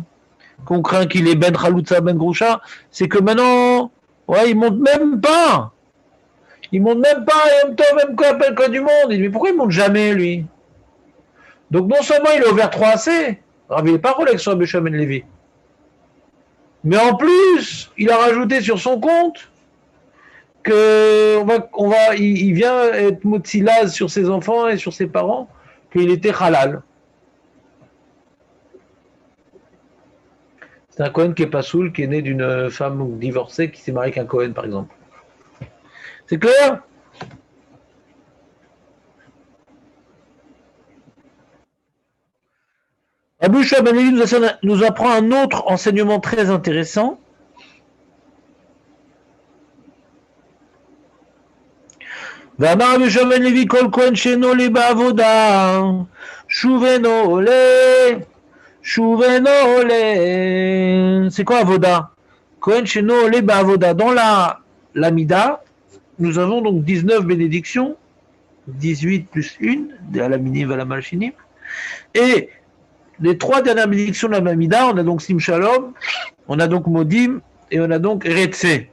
Speaker 1: qu'on craint qu'il est Ben Khaloutza, Ben Grusha, c'est que maintenant, ouais, il ne monte même pas. Il ne monte même pas, et en même temps, même quand du monde. Il dit, mais pourquoi il ne monte jamais, lui? Donc non seulement il est ouvert 3 AC, Rab, il n'est pas relax sur Rabbi Shua ben Levi. Mais en plus, il a rajouté sur son compte il vient être motzilaz sur ses enfants et sur ses parents, qu'il était halal. C'est un Cohen qui est pas soul, qui est né d'une femme divorcée qui s'est mariée avec un Cohen, par exemple. C'est clair? Rabbi Yehoshua ben Levi nous apprend un autre enseignement très intéressant. ואמר רבי יהושע בן לוי כל כהן שאינו עולה בעבודה שוב אינו עולה שוב אינו עולה. C'est quoi avoda? Cohen שאינו עולה בעבודה. Dans la Mida, nous avons donc 19 bénédictions, 18 plus 1, à la minim à la malchinim, et les 3 dernières bénédictions de la Mamida, on a donc Sim Shalom, on a donc Modim, et on a donc Retse.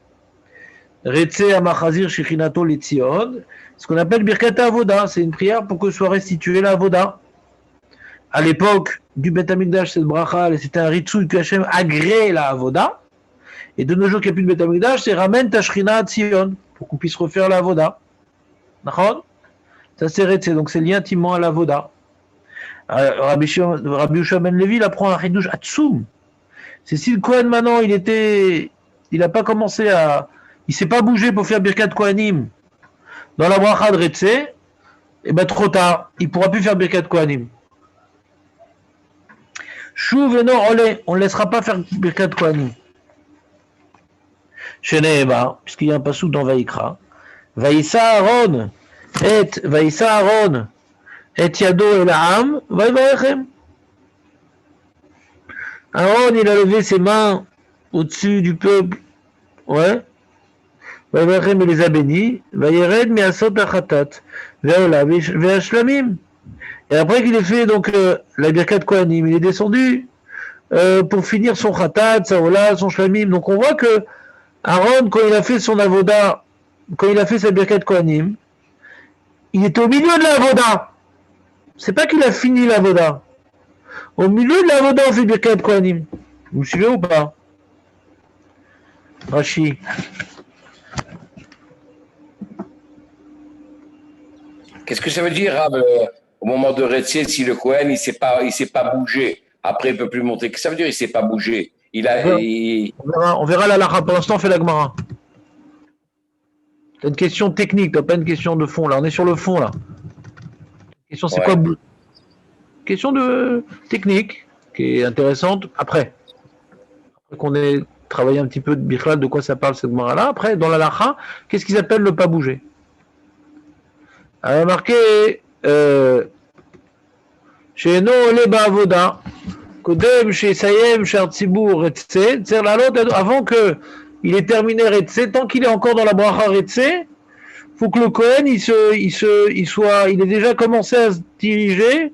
Speaker 1: Retse Amachazir Shechinato Letzion, ce qu'on appelle Birkat Avoda, c'est une prière pour que soit restituée la Avoda. À l'époque du Beth Amikdash, cette bracha, c'était un ritsoui que Hashem agrée la Avoda, et de nos jours qu'il n'y a plus de Beth Amikdash, c'est Ramen Tashrina à Tzion, pour qu'on puisse refaire la Avoda. D'accord? Ça c'est Retse, donc c'est lié intimement à la Avoda. Rabbi Yehoshua ben Levi, il apprend un chidouche Atsoum. C'est si le Kohen maintenant, il n'a pas commencé il s'est pas bougé pour faire Birkat Kohanim dans la bracha de Retse, et ben trop tard, il pourra plus faire Birkat Kohanim. Shuv eno ole, on ne laissera pas faire Birkat Kohanim. Chez Nehema, puisqu'il y a un passouk dans Vaïkra, Vaïssa Aaron et Yado el Ha'am, Vaïvarechem. Aaron, il a levé ses mains au-dessus du peuple, ouais. Vaïvarechem, il les a bénis. Vaïred miasot achatat, ve'ola ve'ashlamim. Et après qu'il ait fait donc la Birkat Kohanim, il est descendu pour finir son khatat, sa ola, son shlamim. Donc on voit que Aaron, quand il a fait son avoda, quand il a fait sa Birkat Kohanim, il était au milieu de la avoda. C'est pas qu'il a fini la avoda. Au milieu de la avoda, on fait Birkat Kohanim. Vous me suivez ou pas? Rashi.
Speaker 4: Qu'est-ce que ça veut dire, Rab, au moment de Retziel, si le Cohen, il s'est pas bougé, après il peut plus monter? Qu'est-ce que ça veut dire, il s'est pas bougé?
Speaker 1: On verra la lacha. Pour l'instant, on fait la Gemara. C'est une question technique, pas une question de fond. Là, on est sur le fond, là. La question, c'est quoi? Question de technique, qui est intéressante. Après qu'on ait travaillé un petit peu de Bichlal, de quoi ça parle cette Gemara-là. Après, dans la lacha, qu'est-ce qu'ils appellent le pas bouger? Elle a marqué chez No Ole Ba'avoda, Kodem chez Sayem, chez Artsibour, Retse, avant qu'il ait terminé Retse, tant qu'il est encore dans la bracha Retse, faut que le Kohen il ait déjà commencé à se diriger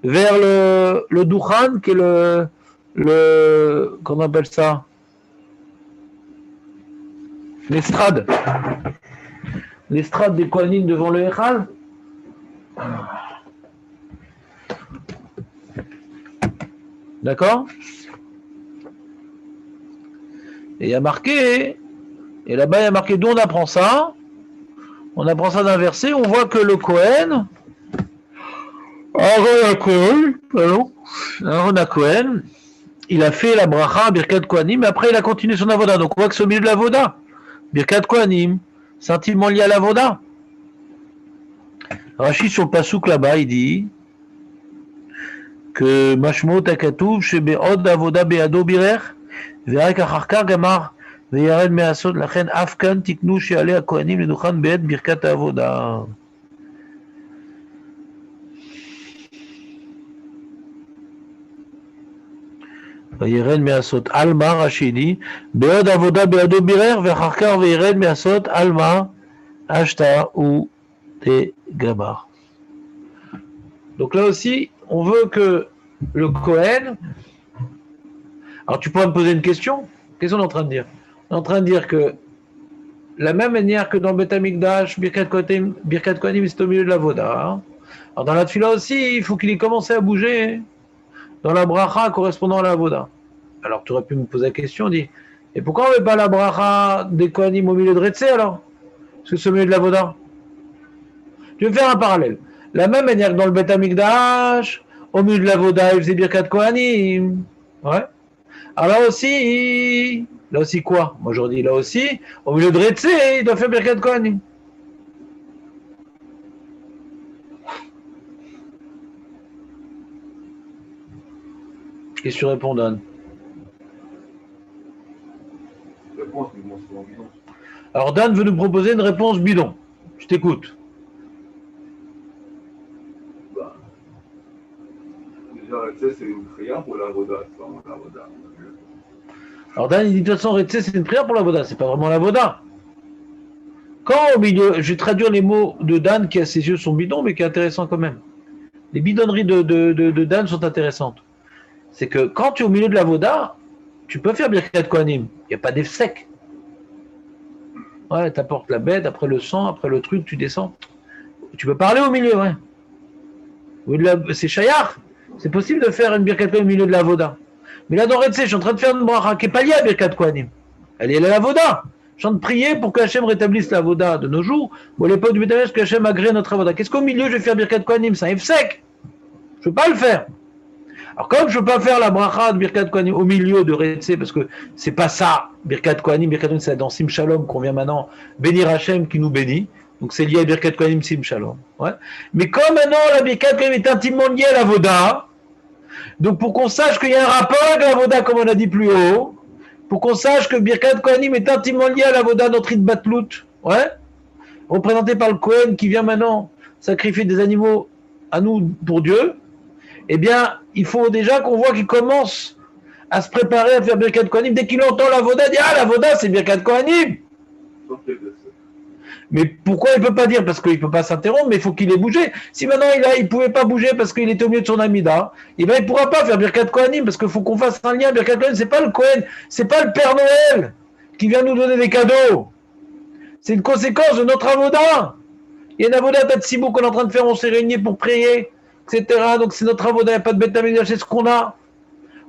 Speaker 1: vers le Duchan, qui est comment on appelle ça? L'estrade. L'estrade des Kohanim devant le Echal. D'accord? Et il y a marqué, et là-bas il y a marqué d'où on apprend ça. On apprend ça d'un verset, on voit que le Kohen, Aaron à Kohen, il a fait la bracha, Birkat Kohanim, mais après il a continué son avoda. Donc on voit que c'est au milieu de l'avoda. Birkat Kohanim, c'est intimement lié à l'avoda. Rachid sur le pasouk là-bas, il dit que Mashmo Takatouv chez Be'od Avoda Be'ado Birer, Ve'ak Acharkar Gamar, Ve'yared Me'asod, Lachen Afkan Tiknu She'ale HaKohanim Leduchan Be'ed Birkat Avoda. Ve'yared Me'asod Alma Rachidi, Be'od Avoda Be'ado Birer, Ve'acharkar Ve'yared Me'asod Alma, Ashta ou Te Gamar. Donc là aussi, on veut que le Kohen. Alors tu pourrais me poser une question? Qu'est-ce qu'on est en train de dire? On est en train de dire que la même manière que dans le Beth Amikdash, Birkat Kohanim, c'est au milieu de la Voda. Hein. Alors dans la Tfila aussi, il faut qu'il ait commencé à bouger dans la bracha correspondant à la Voda. Alors tu aurais pu me poser la question, dit Et pourquoi on ne met pas la bracha des Kohanim au milieu de Retsé alors? Parce que c'est au milieu de la Voda. Je vais faire un parallèle. La même manière que dans le Beth Amikdash, au milieu de la Voda, il faisait Birkat Kohanim. Ouais. Alors là aussi quoi? Moi je dis là aussi, au milieu de Retsé, il doit faire Birkat Kohanim. Qu'est-ce que tu réponds, Dan?
Speaker 3: Réponse, mais bon, c'est en bidon.
Speaker 1: Alors Dan veut nous proposer une réponse bidon. Je t'écoute.
Speaker 3: Bah, déjà, tu sais, c'est une prière pour la Voda, c'est vraiment la Voda.
Speaker 1: Alors Dan, il dit de toute façon, Retsé, c'est une prière pour la Voda, c'est pas vraiment la Voda. Quand au milieu, je vais traduire les mots de Dan qui à ses yeux sont bidons, mais qui est intéressant quand même. Les bidonneries de Dan sont intéressantes. C'est que quand tu es au milieu de la Voda, tu peux faire Birkat Kohanim. Il n'y a pas d'eff sec. Ouais, tu apportes la bête, après le sang, après le truc, tu descends. Tu peux parler au milieu, ouais. C'est Shayar. C'est possible de faire une Birkat Kohanim au milieu de la Voda. Mais là, dans Retsé, je suis en train de faire une bracha qui n'est pas liée à Birkat Kohanim. Elle est à la Voda. Je suis en train de prier pour qu'Hachem rétablisse la Voda de nos jours, ou à l'époque du Bétamèche, qu'Hachem agrée notre Voda. Qu'est-ce qu'au milieu, je vais faire Birkat Kohanim? C'est un eff sec. Je ne peux pas le faire. Alors comme je ne peux pas faire la bracha de Birkat Kohanim au milieu de Retsé, parce que c'est pas ça, Birkat Kohanim, c'est dans Sim Shalom qu'on vient maintenant bénir Hachem qui nous bénit, donc c'est lié à Birkat Kohanim Sim Shalom. Ouais. Mais comme maintenant la Birkat Kohanim est intimement liée à la Voda, donc pour qu'on sache qu'il y a un rapport avec la Voda comme on a dit plus haut, pour qu'on sache que Birkat Kohanim est intimement lié à la Voda, notre Rit Batlout, ouais, représenté par le Kohen qui vient maintenant sacrifier des animaux à nous pour Dieu, eh bien, il faut déjà qu'on voit qu'il commence à se préparer à faire Birkat Kohanim. Dès qu'il entend la Voda, il dit « Ah, la Voda, c'est Birkat Kohanim !» Mais pourquoi il ne peut pas dire? Parce qu'il ne peut pas s'interrompre, mais il faut qu'il ait bougé. Si maintenant il ne pouvait pas bouger parce qu'il était au milieu de son Amida, eh bien, il ne pourra pas faire Birkat Kohanim, parce qu'il faut qu'on fasse un lien. Birkat Kohanim, ce n'est pas le Kohen, ce n'est pas le Père Noël qui vient nous donner des cadeaux. C'est une conséquence de notre Avoda. Il y a une Avoda Tatsibou qu'on est en train de faire, on s'est réunis pour prier, etc. Donc c'est notre Avoda, il n'y a pas de Beth Amikdash, c'est ce qu'on a.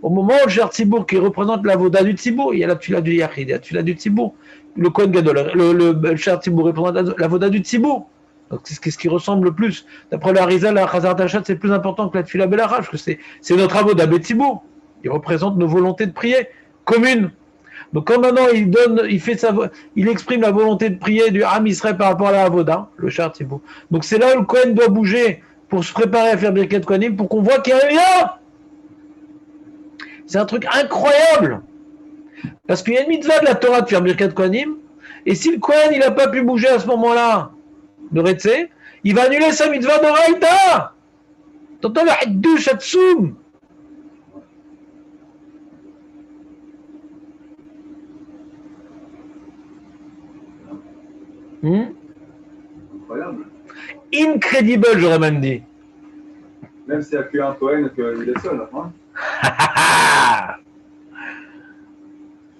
Speaker 1: Au moment où le Cher Tzibour qui représente l'Avoda du Tzibour, il y a la Tfila du Yachid, il y a la Tfila du Tzibour. Le Kohen Gadol, le Cher Tzibour représente l'Avoda du Tzibour. Donc c'est ce qui ressemble le plus. D'après la Rizal, la Chazar Tachat, c'est plus important que la Tfila Belachach, parce que c'est notre Avoda Betzibour. Il représente nos volontés de prier communes. Donc quand maintenant il exprime la volonté de prier du Ham Israël par rapport à la Avoda, le Cher Tzibour. Donc c'est là où le Kohen doit bouger pour se préparer à faire Birkat Kohanim, pour qu'on voit qu'il y a un lien. C'est un truc incroyable. Parce qu'il y a une mitzvah de la Torah de faire Birkat Kohanim, et si le Kohen il n'a pas pu bouger à ce moment-là de Retsé, il va annuler sa mitzvah d'Oraïta. T'entends le Hiddush Hatsoum.
Speaker 3: Incroyable.
Speaker 1: Incredible, j'aurais même dit.
Speaker 3: Même s'il n'y a qu'un Cohen, qu'il est seul, hein.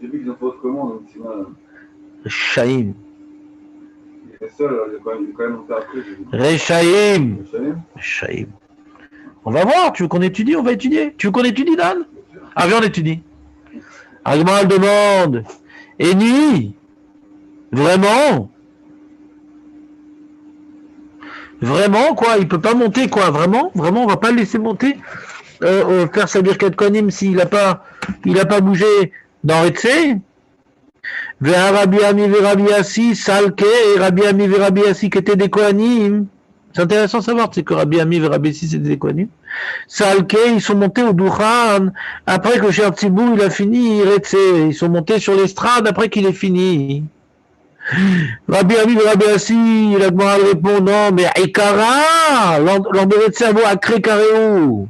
Speaker 3: J'ai vu qu'ils ont fait autrement, donc tu vois.
Speaker 1: Rechaim.
Speaker 3: Il est seul, il est quand même monté après.
Speaker 1: Rechaim.
Speaker 3: Rechaim.
Speaker 1: On va voir, tu veux qu'on étudie? On va étudier. Tu veux qu'on étudie, Dan? Ah, viens, on étudie. Agma demande. Et nuit? Vraiment? Vraiment, quoi? Il peut pas monter, quoi? Vraiment? Vraiment, on va pas le laisser monter? Faire sa Birkat Kohanim s'il n'a pas bougé dans Retsé? Vers Rabbi Ami ve Rabbi Assi, Salke, et Rabbi Ami ve Rabbi Assi qui étaient des Kohanim. C'est intéressant de savoir, c'est que Rabbi Ami ve Rabbi Assi c'était des Kohanim. Salke, ils sont montés au Douchan, après que Cher Tzibour il a fini Retsé. Ils sont montés sur l'estrade après qu'il ait fini. Rabbi Ami ve Rabbi Assi, la Gemara répond non, mais Ikara, l'embéré de cerveau à Crécaréou.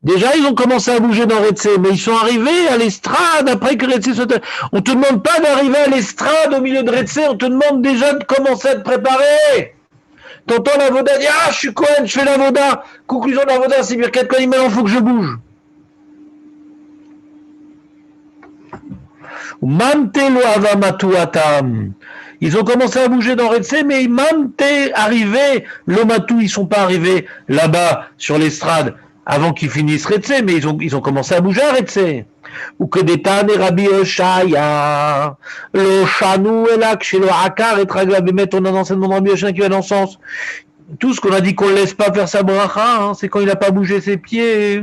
Speaker 1: Déjà, ils ont commencé à bouger dans Retsé, mais ils sont arrivés à l'estrade après que Retsé soit... On te demande pas d'arriver à l'estrade au milieu de Retsé, on te demande déjà de commencer à te préparer. T'entends la Voda dire « Ah, je suis Cohen, je fais la Voda. » Conclusion de la Voda, c'est Birkat Kohanim, maintenant il faut que je bouge. Mamte lo avamatu atam. Ils ont commencé à bouger dans Retsé, mais Mamte arrivé, l'Omatou, ils sont pas arrivés là-bas sur l'estrade avant qu'ils finissent Retsé, mais ils ont commencé à bouger à Retsé. Ou que des tannes Rabbi Oshaya, le chanou et là, chez le hakar et tragla bémet, on a un enseignement de Rabbi Oshaya qui va dans le sens. Tout ce qu'on a dit qu'on ne laisse pas faire sa bracha, hein, c'est quand il n'a pas bougé ses pieds.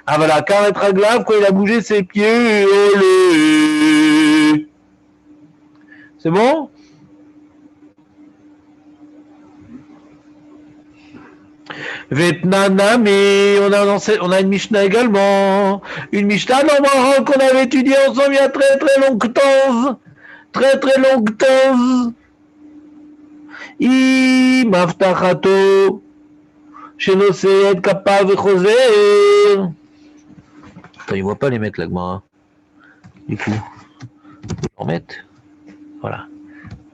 Speaker 1: Ah voilà, hakar et tragla, quand il a bougé ses pieds, olé. C'est bon? Vetnana, mais on a une Mishnah également. Une Mishnah normale qu'on avait étudiée ensemble il y a très très longtemps. Très très longtemps. Maftachato. Shenoseet Kapav Choser. Attends, il ne voit pas les mettre là, Gmara. Du coup, on va mettre. Voilà.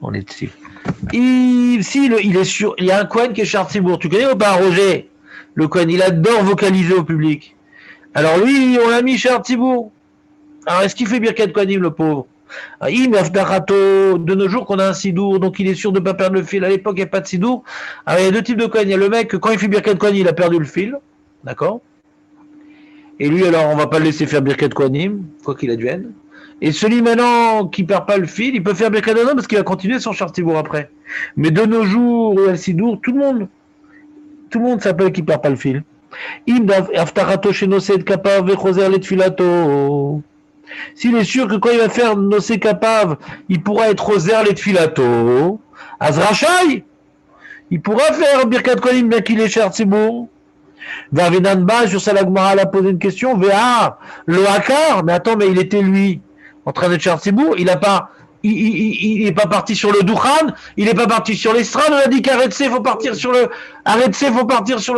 Speaker 1: On est dessus. Il est sûr, il y a un Kohen qui est Chartibourg. Tu connais ou pas, Roger? Le Kohen, il adore vocaliser au public. Alors lui, on l'a mis Chartibourg. Alors est-ce qu'il fait Birkat Kohanim, le pauvre? De nos jours qu'on a un Sidour, donc il est sûr de ne pas perdre le fil. À l'époque, il n'y a pas de Sidour. Alors il y a deux types de Kohen. Il y a le mec, quand il fait Birkat Kohanim, il a perdu le fil. D'accord? Et lui, alors, on ne va pas le laisser faire Birkat Kohanim, quoi qu'il advienne. Et celui maintenant qui ne perd pas le fil, il peut faire Birkat Kohanim parce qu'il va continuer son Chartibourg après. Mais de nos jours, El Sidour, tout le monde s'appelle qui ne perd pas le fil. S'il est sûr que quand il va faire Nosé Kapav, il pourra être Roser les Tfilato, Azrachai, il pourra faire Birkat Kohanim bien qu'il est Chartibourg. Vavinanba, sur ça la Gemara a posé une question. Véa, le Hakar, mais attends, mais il était lui en train d'être Chartibourg, il n'est pas parti sur le Dukhan, il n'est pas parti sur l'estrade, on a dit qu'Aretse, il faut partir sur le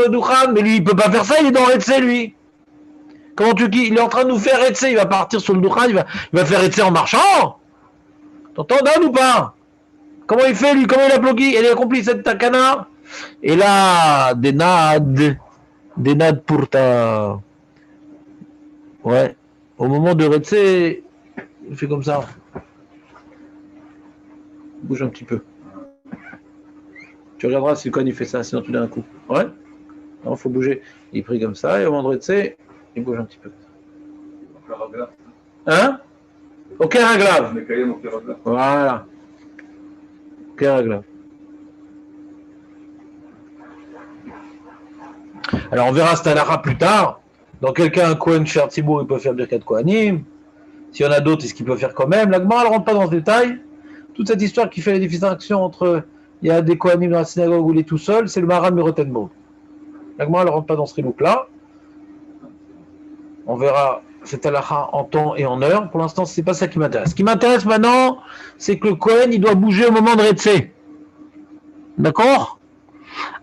Speaker 1: Dukhan, mais lui, il ne peut pas faire ça, il est dans Aretse, lui. Comment tu dis? Il est en train de nous faire Aretse, il va partir sur le Dukhan, il va faire Aretse en marchant. T'entends, Dan, ou pas? Comment il fait, lui? Comment il a bloqué? Il a accompli cette takana? Et là, des nad pour ta... Ouais. Au moment de Aretse, il fait comme ça. Bouge un petit peu. Tu regarderas si quand il fait ça, sinon tu donnes un coup. Ouais. Non, il faut bouger. Il prie comme ça, et au moment de Aretse, il bouge un petit peu. Hein? Ok, raglav. Voilà. Ok, raglav. Alors on verra cette halakha plus tard. Dans quel cas un Kohen Chartibourg, il peut faire Birkat Kohanim. S'il y en a d'autres, est-ce qu'il peut faire quand même? La Gemara ne rentre pas dans ce détail. Toute cette histoire qui fait la distinction entre il y a des Kohanim dans la synagogue où il est tout seul, c'est le Maharal Merotenbourg. La Gemara ne rentre pas dans ce rilouk-là. On verra cette halakha en temps et en heure. Pour l'instant, ce n'est pas ça qui m'intéresse. Ce qui m'intéresse maintenant, c'est que le Kohen, il doit bouger au moment de Retsé. D'accord?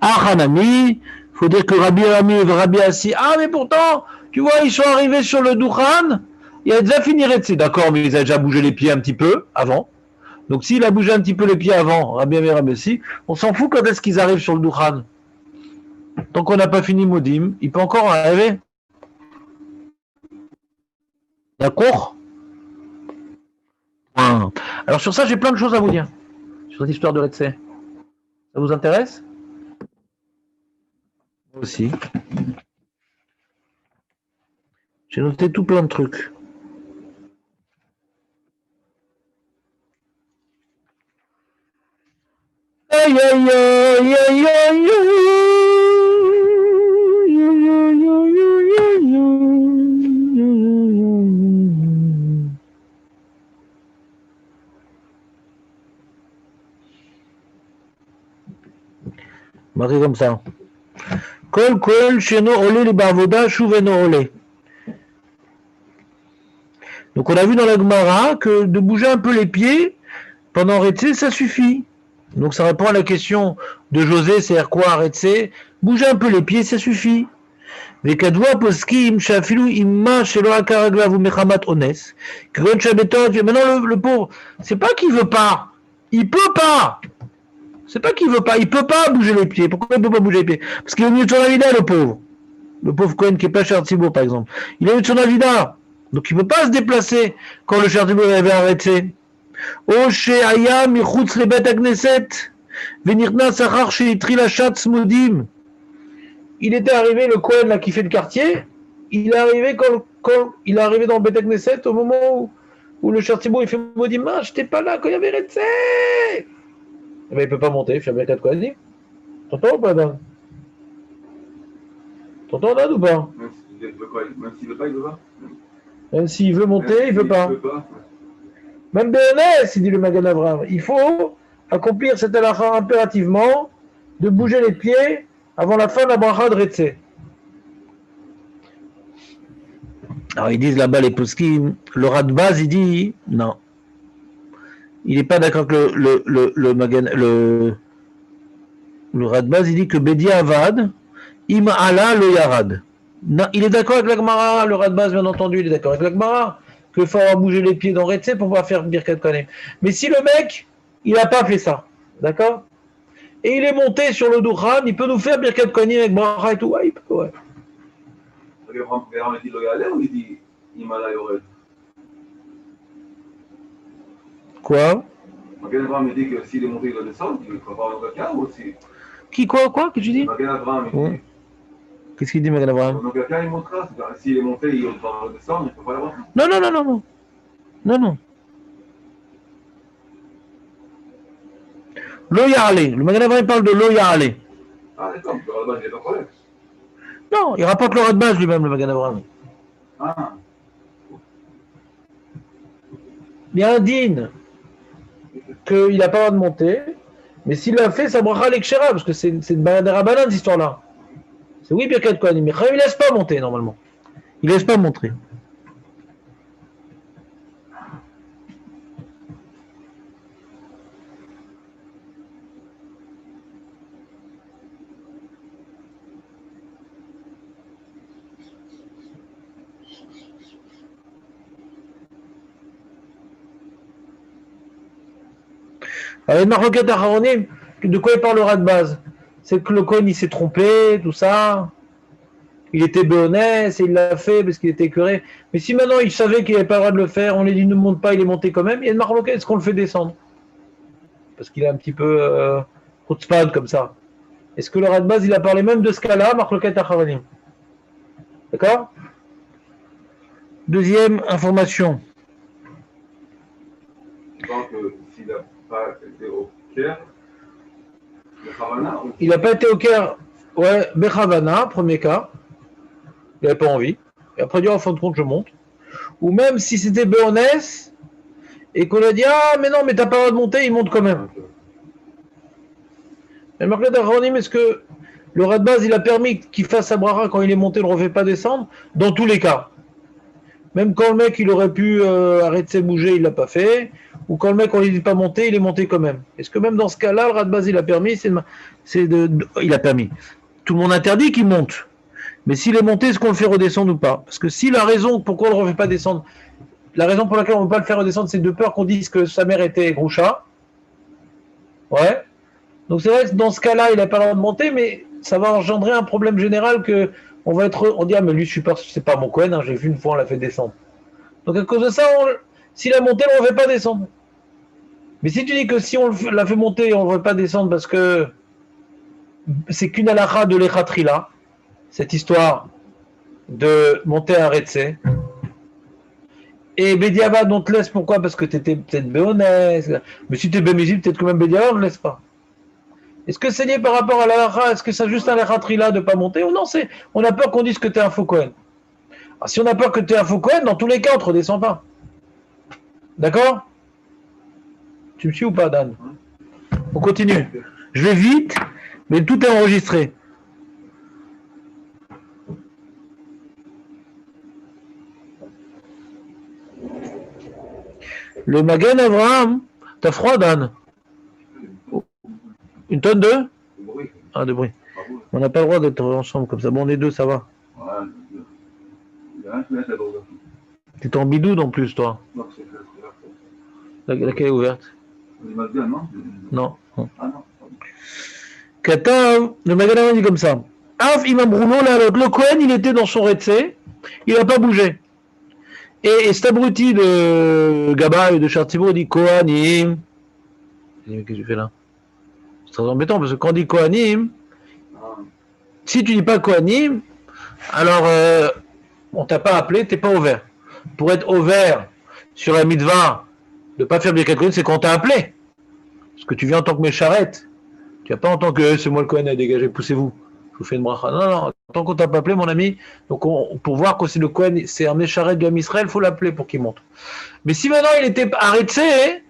Speaker 1: Ah, Hanami, il faut dire que Rabbi Rami et Rabbi Assi, ah, mais pourtant, tu vois, ils sont arrivés sur le Dukhan, il a déjà fini Retsé. D'accord, mais il a déjà bougé les pieds un petit peu avant. Donc, s'il a bougé un petit peu les pieds avant, Rabbi Rami et Rabbi Assi, on s'en fout quand est-ce qu'ils arrivent sur le Dukhan. Tant qu'on n'a pas fini Modim, il peut encore arriver. D'accord? Alors sur ça, j'ai plein de choses à vous dire. Sur cette histoire de Retsé. Ça vous intéresse? Moi aussi. J'ai noté tout plein de trucs. Aïe aïe aïe aïe aïe marqué comme ça. Kol kol sheno olé li bavoda shuveno olé. Donc on a vu dans la Gemara que de bouger un peu les pieds pendant Retsé, ça suffit. Donc ça répond à la question de José, c'est-à-dire quoi Retsé? Bouger un peu les pieds, ça suffit. Vekadwa poskim shafilu imma shelo akaraglav mechamat ones. Maintenant le pauvre, c'est pas qu'il veut pas, il peut pas. C'est pas qu'il veut pas, il peut pas bouger les pieds. Pourquoi il peut pas bouger les pieds? Parce qu'il est au milieu de son avida, le pauvre. Le pauvre Cohen qui est pas Chartibourg, par exemple. Il est au milieu de son avida. Donc il ne peut pas se déplacer quand le Chartibourg avait arrêté. O she'aya michutz lebet hakneset venirna sachar she'itri lachat smudim. Il était arrivé, le Cohen là qui fait le quartier, il est arrivé quand quand il est arrivé dans le Beth Knesset, au moment où le Chertibo il fait Modima, je n'étais pas là quand il y avait Retse. Eh ben, il ne peut pas monter, je suis bien 4 quoi dire. T'entends ou pas, Dan? T'entends, Dan, ou pas?
Speaker 3: Même s'il veut pas, il veut pas.
Speaker 1: Même s'il veut monter, il ne veut pas. Même BNS, il dit le Magan Avraham, il faut accomplir cette halakha impérativement, de bouger les pieds avant la fin de la bracha de Retse. Alors ils disent là-bas les poskim, le Radbaz il dit non. Il n'est pas d'accord que le Radbaz il dit que Bedi Avad, Im Ala lo Yarad. Non, il est d'accord avec l'Agmara, le Radbaz bien entendu, il est d'accord avec l'Agmara, qu'il faut avoir bougé les pieds dans Retse pour pouvoir faire Birkat Kohanim. Mais si le mec, il n'a pas fait ça, d'accord? Et il est monté sur le Doukhan, il peut nous faire Birkat Kohanim avec Bracha et tout, ouais, il peut, ouais.
Speaker 3: Abraham dit Loyalé ou il dit Imala Yored?
Speaker 1: Quoi?
Speaker 3: Magan Abraham dit que s'il est monté, il doit descendre, il faut avoir un caca ou aussi?
Speaker 1: Qui, quoi, que tu dis?
Speaker 3: Magan Abraham, il dit.
Speaker 1: Qu'est-ce qu'il dit, Magan Abraham?
Speaker 3: Donc quelqu'un il montrera, c'est-à-dire s'il est monté, il va descendre, il ne faut pas l'avoir.
Speaker 1: Non. Lo Yarale. Le Magan Avraham parle de Lo Yarale.
Speaker 3: Ah d'accord, le Radbaz, il n'est pas problème.
Speaker 1: Non, il rapporte le Radbaz lui-même, le Magan Avraham.
Speaker 3: Ah.
Speaker 1: Il y a un din qu'il n'a pas le droit de monter, mais s'il l'a fait, ça bracha l'exhéra, parce que c'est une balade rabanan, cette histoire-là. C'est oui, Birkat Kohanim, mais il ne laisse pas monter, normalement. Il ne laisse pas montrer. Avec Marloquet Acharonim, de quoi il parle le Radbaz? C'est que le Kohen il s'est trompé, tout ça. Il était béonnès et il l'a fait parce qu'il était écœuré. Mais si maintenant il savait qu'il n'avait pas le droit de le faire, on lui dit ne monte pas, il est monté quand même, il y a une Marloquet, est-ce qu'on le fait descendre? Parce qu'il est un petit peu chutzpah comme ça. Est-ce que le Radbaz il a parlé même de ce cas-là, Marloquet Acharonim? D'accord? Deuxième information.
Speaker 3: Je pense que s'il n'a pas été au Caire, le Havana,
Speaker 1: il n'a pas été au Caire, ouais, Bechavana, premier cas. Il n'avait pas envie. Et après, il dit, en fin de compte, je monte. Ou même si c'était béonnès, et qu'on a dit, ah, mais non, mais t'as pas le droit de monter, il monte quand même. Mais Marc Acharonim, est-ce que le Radbaz, il a permis qu'il fasse sa bracha quand il est monté, il ne le refait pas descendre? Dans tous les cas. Même quand le mec, il aurait pu arrêter de bouger, il ne l'a pas fait. Ou quand le mec, on ne lui dit pas monter, il est monté quand même. Est-ce que même dans ce cas-là, le Radbaz, il a permis il a permis. Tout le monde interdit qu'il monte. Mais s'il est monté, est-ce qu'on le fait redescendre ou pas? Parce que si la raison pourquoi on ne le refait pas descendre, la raison pour laquelle on ne veut pas le faire redescendre, c'est de peur qu'on dise que sa mère était Groucha. Ouais. Donc c'est vrai que dans ce cas-là, il n'a pas le droit de monter, mais ça va engendrer un problème général que on dit, ah, mais lui, c'est pas mon Cohen, hein, j'ai vu une fois, on l'a fait descendre. Donc à cause de ça, s'il a monté, on ne le fait pas descendre. Mais si tu dis que si on l'a fait monter, on ne le fait pas descendre parce que c'est qu'une halakha de l'Echatrila, cette histoire de monter à Retse. Et Bediavad, on te laisse pourquoi? Parce que tu étais peut-être béonnès. Mais si tu es bémézil, peut-être que même Bediavad, on ne laisse pas. Est-ce que c'est lié par rapport à l'halakha? Est-ce que c'est juste un l'Echatrila de ne pas monter? Ou non, on a peur qu'on dise que tu es un faux Kohen. Alors, si on a peur que tu es un faux Kohen, dans tous les cas, on ne te redescend pas. D'accord? Tu me suis ou pas, Dan? On continue. Je vais vite, mais tout est enregistré. Le Magan Avraham, t'as froid, Dan? Une tonne de? Ah, de bruit. On n'a pas le droit d'être ensemble comme ça. Bon, on est deux, ça va. T'es en bidoude en plus, toi. Laquelle est ouverte? Non. Katav, le Magan Avraham dit comme ça. Av Imam Bruno, le Kohen, il était dans son Retse, il n'a pas bougé. Et cet abruti de Gaba et de Chartibo dit Kohanim. Qu'est-ce que tu fais là? C'est très embêtant parce que quand on dit Kohanim, si tu dis pas Kohanim, alors on t'a pas appelé, t'es pas au vert. Pour être au vert sur la mitzvah de pas faire Birkat Kohanim, c'est quand on t'a appelé. Parce que tu viens en tant que mécharette. Tu viens pas en tant que c'est moi le Kohen à dégager, poussez-vous. Je vous fais une bracha. Non, non, tant qu'on t'a pas appelé, mon ami, donc pour voir que c'est le Kohen, c'est un mécharette de Israël, il faut l'appeler pour qu'il monte. Mais si maintenant il était arrêté,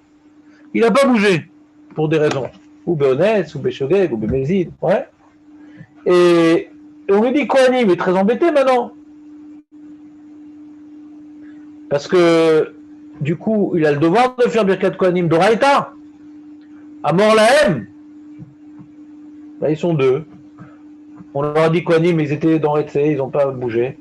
Speaker 1: il n'a pas bougé, pour des raisons. Ou Béonès, ou Béchogeg, ou Bémézid, ouais. Et on lui dit Kohanim, il est très embêté maintenant. Parce que, du coup, il a le devoir de faire Birkat Kohanim d'Oraïta. À mort la haine. Là, ils sont deux. On leur a dit Kohanim, ils étaient dans Retse, ils n'ont pas bougé.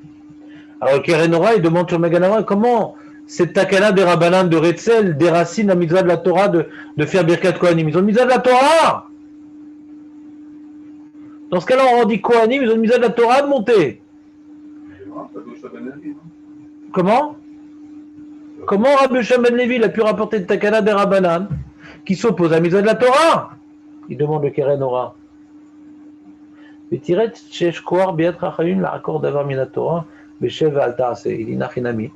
Speaker 1: Alors, Kerenora, il demande sur Meganara comment cette takana des Rabbanan de Retzel déracine la mitzvah de la Torah de faire Birkat Kohanim. Ils ont une mitzvah de la Torah. Dans ce cas-là, on dit Kohanim, ils ont une mitzvah de la Torah de monter. Comment Rabbi Shimon ben Levi a pu rapporter une takana des Rabbanan qui s'oppose à la mitzvah de la Torah? Il demande le Kerenora. Il dit Nachinami.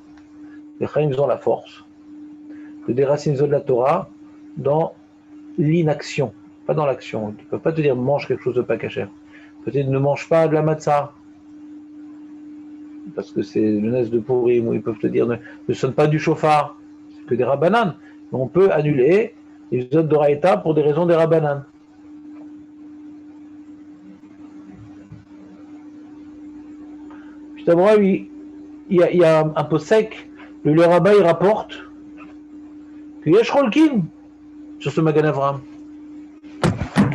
Speaker 1: Les Chaim, ils ont la force de déraciner de la Torah dans l'inaction, pas dans l'action. Tu ne peux pas te dire mange quelque chose de pas cachère. Peut-être ne mange pas de la matzah, parce que c'est le nes de Purim, où ils peuvent te dire ne sonne pas du chauffard, c'est que des rabbanan. Mais on peut annuler les autres d'Oraïta pour des raisons des rabbanan. Il y a un peu sec. Le rabbin il rapporte qu'il y a Shrolkin sur ce Magan Avram.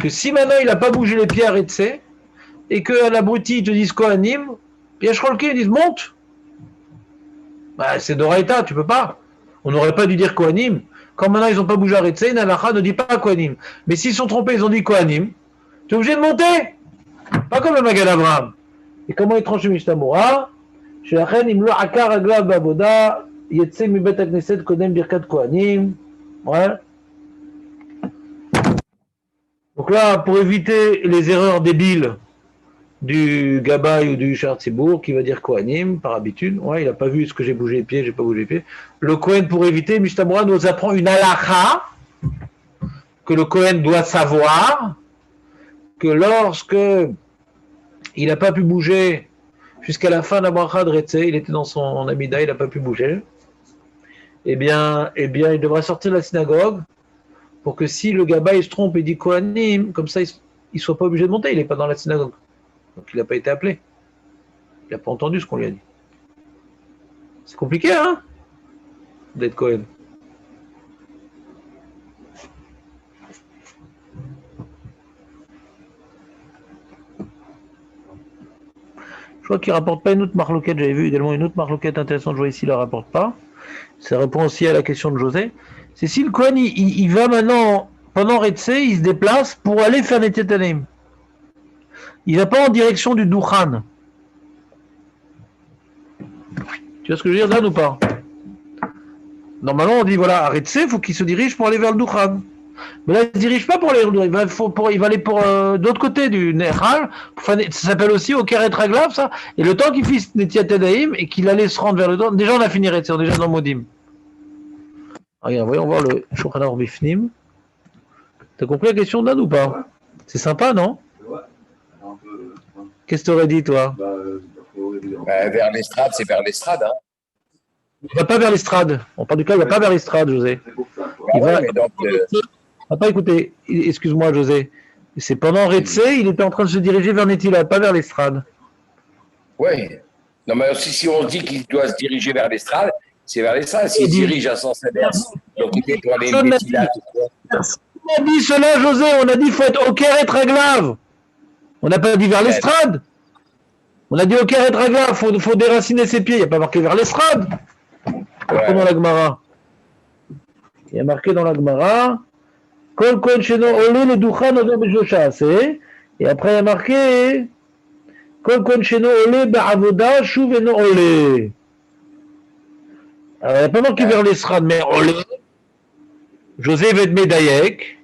Speaker 1: Que si maintenant il n'a pas bougé les pieds arrêtés et qu'à l'abruti ils te disent Kohanim, il y a Shrolkin, ils disent monte. Bah, c'est d'Oraïta, tu peux pas. On n'aurait pas dû dire Kohanim. Quand maintenant ils n'ont pas bougé arrêtés, Nalacha ne dit pas Kohanim. Mais s'ils sont trompés, ils ont dit Kohanim, tu es obligé de monter. Pas comme le Magan Avram. Et comment il tranche le Mishtamura? Shelachen im lo akar raglav ba'avoda yetze mibet hakneset kodem birkat kohanim. Ouais. Donc là, pour éviter les erreurs débiles du Gabay ou du Shar Tzibour qui va dire kohanim par habitude, ouais, il n'a pas vu ce que j'ai bougé les pieds, j'ai pas bougé les pieds. Le Kohen, pour éviter, Mishtamura nous apprend une halakha que le Kohen doit savoir, que lorsque il n'a pas pu bouger jusqu'à la fin de la bracha de Retse, il était dans son Amida, il n'a pas pu bouger. Eh bien, il devra sortir de la synagogue pour que si le Gabay se trompe et dit Kohanim, comme ça, il ne soit pas obligé de monter, il n'est pas dans la synagogue. Donc il n'a pas été appelé. Il n'a pas entendu ce qu'on lui a dit. C'est compliqué, hein, d'être Kohen. Je crois qu'il ne rapporte pas une autre marloquette. J'avais vu également une autre marloquette intéressante. Je vois ici, il ne la rapporte pas. Ça répond aussi à la question de José. C'est si le Kohen, il va maintenant, pendant Retse, il se déplace pour aller faire Netiat Tanim. Il ne va pas en direction du Duchan. Tu vois ce que je veux dire, Dan, ou pas? Normalement, on dit, voilà, à Retse, il faut qu'il se dirige pour aller vers le Duchan. Mais là, il ne se dirige pas pour aller, il va aller pour d'autre côté du Nehal. Ça s'appelle aussi au Keret Raglav, ça. Et le temps qu'il fisse Netiat Tadaim et qu'il allait se rendre vers le Duchan, déjà on a fini Retse, on est déjà dans Modim. Regarde, voyons voir le Shulchan Aruch Bifnim. T'as compris la question, Dan, ou pas? Ouais. C'est sympa, non? Ouais. Qu'est-ce que tu aurais dit, toi?
Speaker 4: Vers l'estrade, c'est vers l'estrade. Hein.
Speaker 1: Il ne va pas vers l'estrade. On parle du cas, il ne va pas vers l'estrade, José. Il va. Ah, pas écouter. Excuse-moi, José. C'est pendant Retse, il était en train de se diriger vers Netila, pas vers l'estrade.
Speaker 4: Oui. Non, mais aussi, si on dit qu'il doit se diriger vers l'estrade, c'est vers l'estrade. S'il se dirige à sens inverse, donc il est pour aller Netila.
Speaker 1: On a dit cela, José. On a dit qu'il faut être au Keret Raglav. On n'a pas dit vers l'estrade. On a dit au Keret Raglav, il faut déraciner ses pieds. Il n'y a pas marqué vers l'estrade. Ouais. Dans la Gemara. Il y a marqué dans la Gemara. Kol Kohen sheno ole le duchan over b'shloshah aseh. Et après il y a marqué Kol Kohen sheno ole ba'avoda shuv eno ole. Alors il n'y a pas marqué vers l'estrade, mais ole. José veut être médaillek.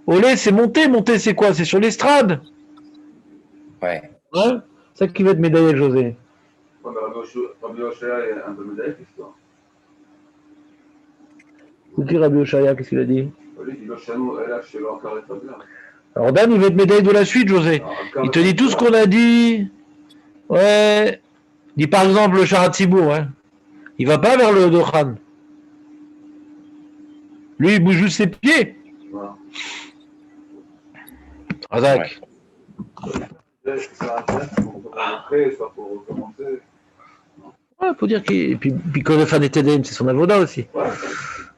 Speaker 1: Ole c'est monter. Monter c'est quoi? C'est sur l'estrade.
Speaker 4: Ouais.
Speaker 1: Ouais. C'est ça qui veut être médaillek, José.
Speaker 3: Rabbi Oshaya est un peu médaillé, l'histoire.
Speaker 1: Vous qui Rabbi Oshaya, qu'est-ce qu'il a dit?
Speaker 3: Lui, il dit Loshanu, elle a chez l'Ankar et Fabla.
Speaker 1: Alors Dan, il va être médaillé de la suite, José. Il te dit tout ce qu'on a dit. Ouais. Il dit par exemple le Sharatsibour, hein. Il va pas vers le Dochan. Lui, il bouge juste ses pieds.
Speaker 3: Voilà.
Speaker 1: Razak.
Speaker 3: C'est ça, pour après, soit pour recommencer.
Speaker 1: Ouais, faut dire qu'il. Puis Konefan et Tedem, c'est son avoda aussi.
Speaker 3: Ouais.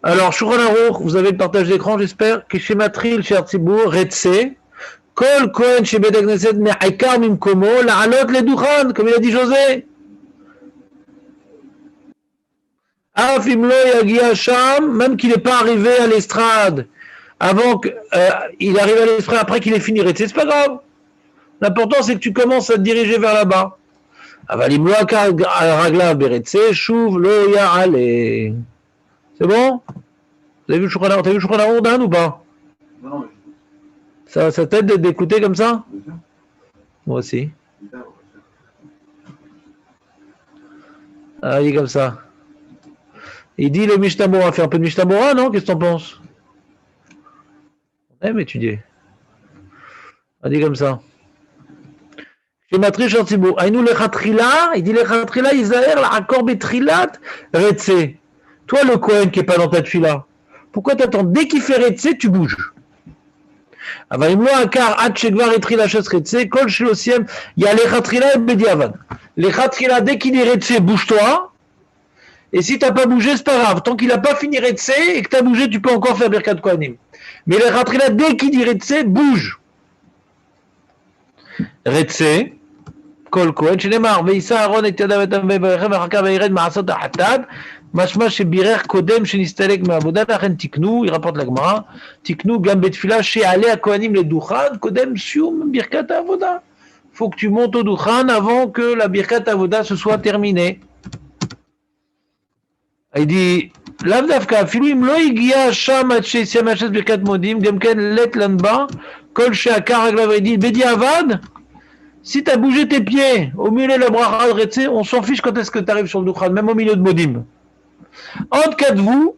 Speaker 1: Alors, Shulchan Aruch, vous avez le partage d'écran, j'espère. Keshematri, le Sharatsibour, Retse. Kol Kohen chez Bet Knesset Me'aikar Mimkomo, La'alot le Duchan, comme il a dit José. Af Imlo Yagia Sham, même qu'il n'est pas arrivé à l'estrade, avant qu'il arrive à l'estrade après qu'il ait fini Retse, c'est pas grave. L'important c'est que tu commences à te diriger vers là-bas. Aval Imlo Akar Ragla Beretse, Shuv Lo Ya'ale. C'est bon? Vous avez vu Shulchan Aruch Dan ou pas?
Speaker 3: Non, mais
Speaker 1: Ça t'aide d'écouter comme ça?
Speaker 3: bien sûr.
Speaker 1: Moi aussi.
Speaker 3: Bien sûr.
Speaker 1: Ah, il est comme ça. Il dit le Mishnah fait un peu de Mishnah, non? Qu'est-ce que t'en penses? On aime étudier. Il dit comme ça. Chez Matri Chantibourg. Aïnou lechatrila, il dit lechatrila, Isaër, l'accord betrilat, retse. Toi, le Kohen qui n'est pas dans ta tefila, pourquoi t'attends? Dès qu'il fait retse, tu bouges. Avalimlo akar ad shegvar etri la chasse retse, kol shelosiem, il y a lechatrila et bediavad. Lechatrila, dès qu'il est retse, bouge-toi. Et si tu n'as pas bougé, c'est pas grave. Tant qu'il n'a pas fini Retse et que tu as bougé, tu peux encore faire Birkat Kohanim. Mais le Ratrila, dès qu'il dit Retse, bouge. Retse, Kol Kohen, Shenemar, Veissa Aaron et Yadav et Ambe Berechem, Achaka Veired, Maasot Ahatad, Mashma Shebirer Kodem, Shenistalek Me'avoda, Lachen Tiknu, il rapporte la Gemara, Tiknu, Gam Betfila, She'aleh Kohanim le Duchan, Kodem Shium Birkat Avoda. Faut que tu montes au Duchan avant que la Birkat Avoda se soit terminée. Il dit, l'avdavka, filouim lo igia sham at chez siamachas birkat modim, gemken let lanba, kol sheakar aglav, il dit, bedi avad, si tu as bougé tes pieds au milieu de la bracha de Retse, on s'en fiche quand est-ce que tu arrives sur le Duchan, même au milieu de modim. Od kadvu,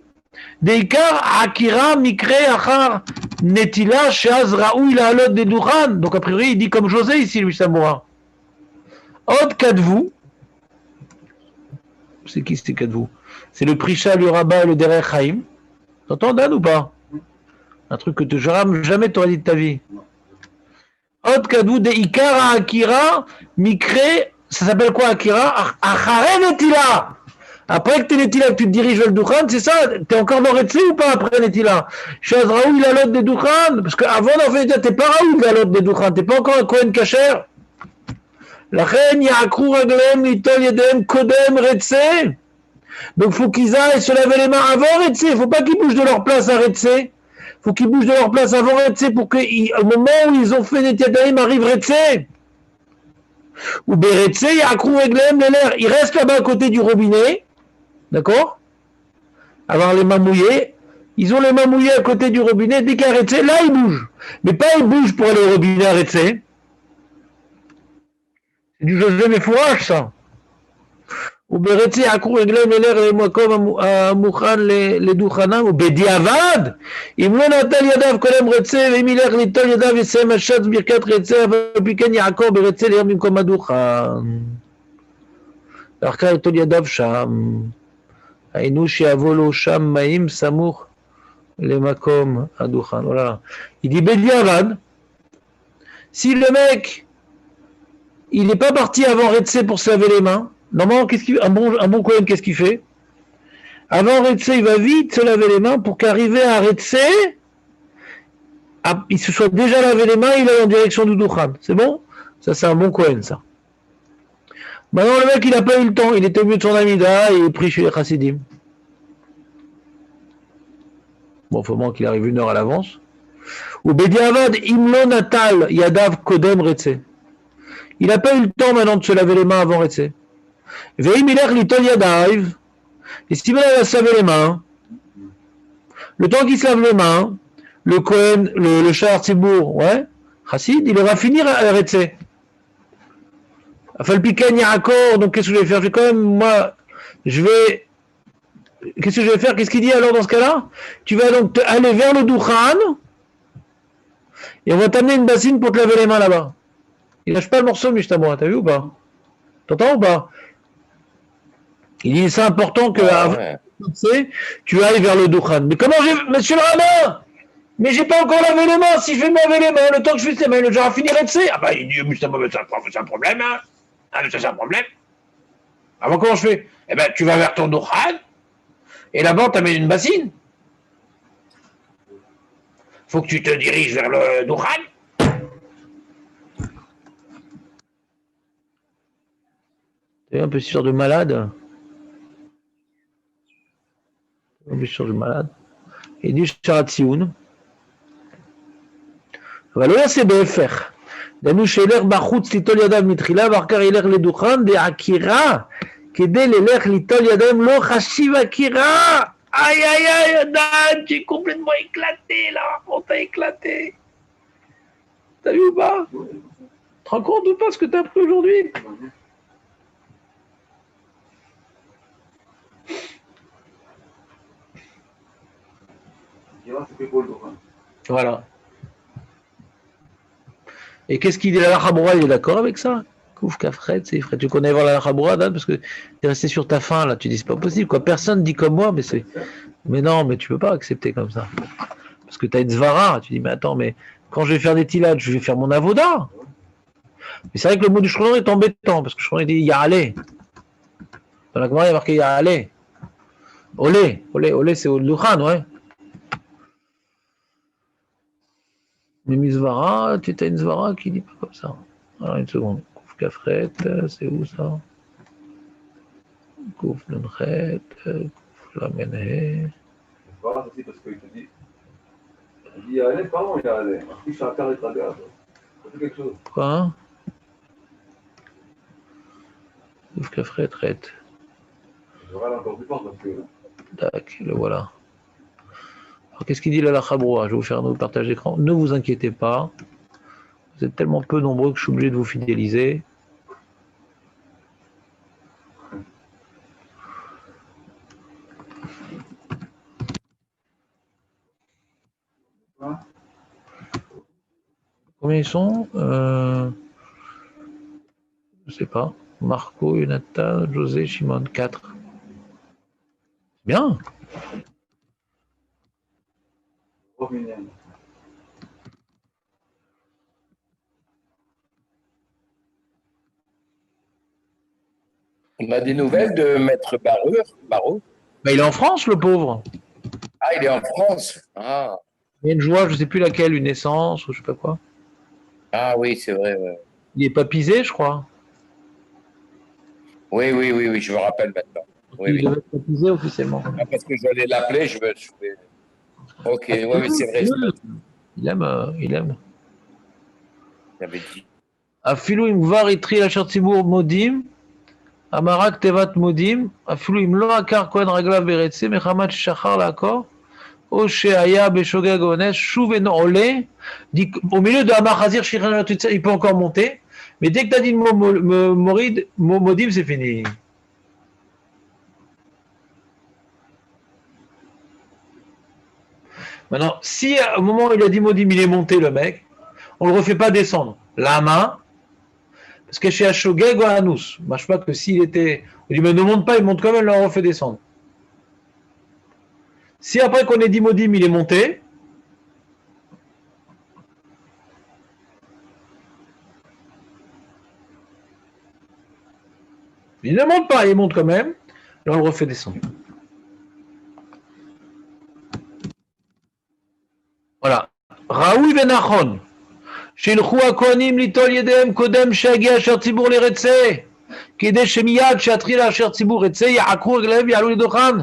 Speaker 1: deikar akira mikre achar netila sheaz raoui la halot de Duchan. Donc a priori, il dit comme José ici, lui, Samoura. Od kadvu, c'est qui c'est kadvu? C'est le Prisha, le Rabat et le Derech Chaim. T'entends, Dan, ou pas? Un truc que tu jamais t'aurais dit de ta vie. Ot kadou de Ikara Akira, Mikre, ça s'appelle quoi Akira? Achare Netila. Après que t'es Netila, que tu te diriges vers le Duchan, c'est ça? T'es encore dans Retse ou pas après Netila? Chaz Raoul, la lotte des Duchan. Parce qu'avant d'en faire, t'es pas Raoul, la lotte des Duchan. T'es pas encore un Kohen Kacher. La reine Yakrou Raglem, Litol Yedem, Kodem, Retse. Donc, il faut qu'ils aillent se laver les mains avant Retse. Il ne faut pas qu'ils bougent de leur place à Retse. Il faut qu'ils bougent de leur place avant Retse pour qu'au moment où ils ont fait Netiadaim, arrive Retse. Ou Beretse, il y a Akrou Eglem, ils restent là-bas à côté du robinet. D'accord? Avoir les mains mouillées. Ils ont les mains mouillées à côté du robinet. Dès qu'il y a Retse, là, ils bougent. Mais pas ils bougent pour aller au robinet à Retse. C'est du José Méfourage, ça. וברצי עקרו רגליהם ללך למקום המוכן לדוכנם, ובדיעבד, אם לא נטל ידיו קודם רצה, ואם ילך ליטול ידיו יסיים השץ ברכת רצה, אבל פי כן יעקור ברצה ליום במקום הדוכן. ואחר כך ליטול ידיו שם, היינו שיבוא לו שם מים סמוך למקום הדוכן. Voilà. Il dit bediavad, si le mec, il n'est pas parti avant Retse pour se laver les mains, normalement, un bon Kohen, qu'est-ce qu'il fait? Avant Retse, il va vite se laver les mains pour qu'arriver à Retse, il se soit déjà lavé les mains, il est en direction du Duchan. C'est bon? Ça, c'est un bon Kohen, ça. Maintenant, le mec, il n'a pas eu le temps. Il était au milieu de son Amida et il prie chez les Chassidim. Bon, il faut moins qu'il arrive 1 heure à l'avance. Ou Bediavad, Imlo Natal, Yadav Kodem Retse. Il n'a pas eu le temps maintenant de se laver les mains avant Retse. Veim ilech litol yadav. Et si il va se laver les mains, le temps qu'il se lave les mains, le Kohen, le Shahar Tzibour, ouais, Chassid, il va finir à Retse. Falpiken, il y a accord, donc qu'est-ce que je vais faire? Je vais quand même, moi, qu'est-ce que je vais faire? Qu'est-ce qu'il dit alors dans ce cas-là? Tu vas donc aller vers le Doukhan et on va t'amener une bassine pour te laver les mains là-bas. Il lâche pas le morceau, Mishtamora, t'as vu ou pas? T'entends ou pas? Il dit c'est important que tu ailles vers le Doukhan. Mais comment monsieur le rabbin? Mais j'ai pas encore lavé les mains. Si je vais me laver les mains, le temps que je fais ces mains, le genre finirait de se. Ah bah il dit Mishtamora, c'est un problème, hein? Ah mais ça c'est un problème. Alors comment je fais? Eh ben tu vas vers ton Doukhan et là-bas t'amènes une bassine. Faut que tu te diriges vers le Doukhan. T'es un peu sûr de malade. Un peu sûr de malade. Il dit Sharatsioun. אבל לא יעשה בהפך. דנו שילך בחוץ ליטול ידיים מתחילה, ואחר כך ילך לדוכן בעקירה, כדי ללך ליטול ידיים לא חשיב עקירה. Aïe, aïe, aïe, Dan, j'ai complètement éclaté là, on t'a éclaté. T'as vu ou pas? Tu te rends compte ou pas ce que t'as appris aujourd'hui? Voilà. Et qu'est-ce qu'il dit la Lachaboura? Il est d'accord avec ça? Kouf, Kafret, c'est frère. Tu connais voir la Lachaboura, Dan, parce que tu es resté sur ta faim là. Tu dis c'est pas possible, quoi. Personne dit comme moi, mais c'est. Mais non, mais tu peux pas accepter comme ça. Parce que tu as une Zvara. Tu dis, mais attends, mais quand je vais faire des tilades, je vais faire mon avoda. Mais c'est vrai que le mot du Shronon est embêtant, parce que le Shronon dit Ya'ale. Dans la Gemara, il y a marqué Ya'ale. Olé, olé, olé, c'est au Luchan, ouais. Mais Mizvara, tu as une Zvara qui dit pas comme ça. Alors une seconde. Kouf Kafret, c'est où ça? Kouf Nunchet, Kouf Lamenhe.
Speaker 3: Zvara, c'est parce qu'il te dit. Il dit allez, pardon, il y a allé. Il s'est arrêté de regarder. C'est quelque chose.
Speaker 1: Quoi? Kouf Kafret, Ret.
Speaker 3: Zvara, là encore plus fort parce que.
Speaker 1: Tac, le voilà. Alors, qu'est-ce qu'il dit là, la Chabroua? Je vais vous faire un autre partage d'écran. Ne vous inquiétez pas. Vous êtes tellement peu nombreux que je suis obligé de vous fidéliser. Combien ils sont? Je ne sais pas. Marco, Jonathan, José, Shimon, 4. Bien.
Speaker 4: On a des nouvelles de Maître Barreau.
Speaker 1: Ben, il est en France, le pauvre.
Speaker 4: Ah, il est en France. Ah,
Speaker 1: Il y a une joie, je ne sais plus laquelle, une naissance ou je ne sais pas quoi.
Speaker 4: ah oui, c'est vrai. Ouais.
Speaker 1: Il est papisé, je crois.
Speaker 4: Oui, je me rappelle maintenant. Oui,
Speaker 1: Il
Speaker 4: oui.
Speaker 1: devait être papisé officiellement.
Speaker 4: Ah, parce que je vais l'appeler, je vais. Ok, oui, c'est vrai.
Speaker 1: Il aime, il aime.
Speaker 4: J'avais dit.
Speaker 1: Afilou im var itri la tzibur modim, amarak tevat modim, afilou im lo akar kohen raglav beretse, mechamat shachar l'accord, o sheaya beshogeg ones, shuv eno ole, dit au milieu de Amar Hazir, il peut encore monter, mais dès que tu as dit le mot modim, c'est fini. Maintenant, si au moment où il a dit modim, il est monté le mec, on ne le refait pas descendre. La main, parce que chez Ashogeg ou Anous, je ne sais pas que s'il était. On dit, mais ne monte pas, il monte quand même, là on refait descendre. Si après qu'on ait dit modim, il est monté, il ne monte pas, il monte quand même, là on le refait descendre. Voilà. Raoui Benachon. שילכו הכהנים ליטול ידיהם קודם שיגיע אשר ציבור לרצה, כדי שמיד שיתחיל אשר ציבור רצה, יעקרו רגליהם ויעלו לדוכן.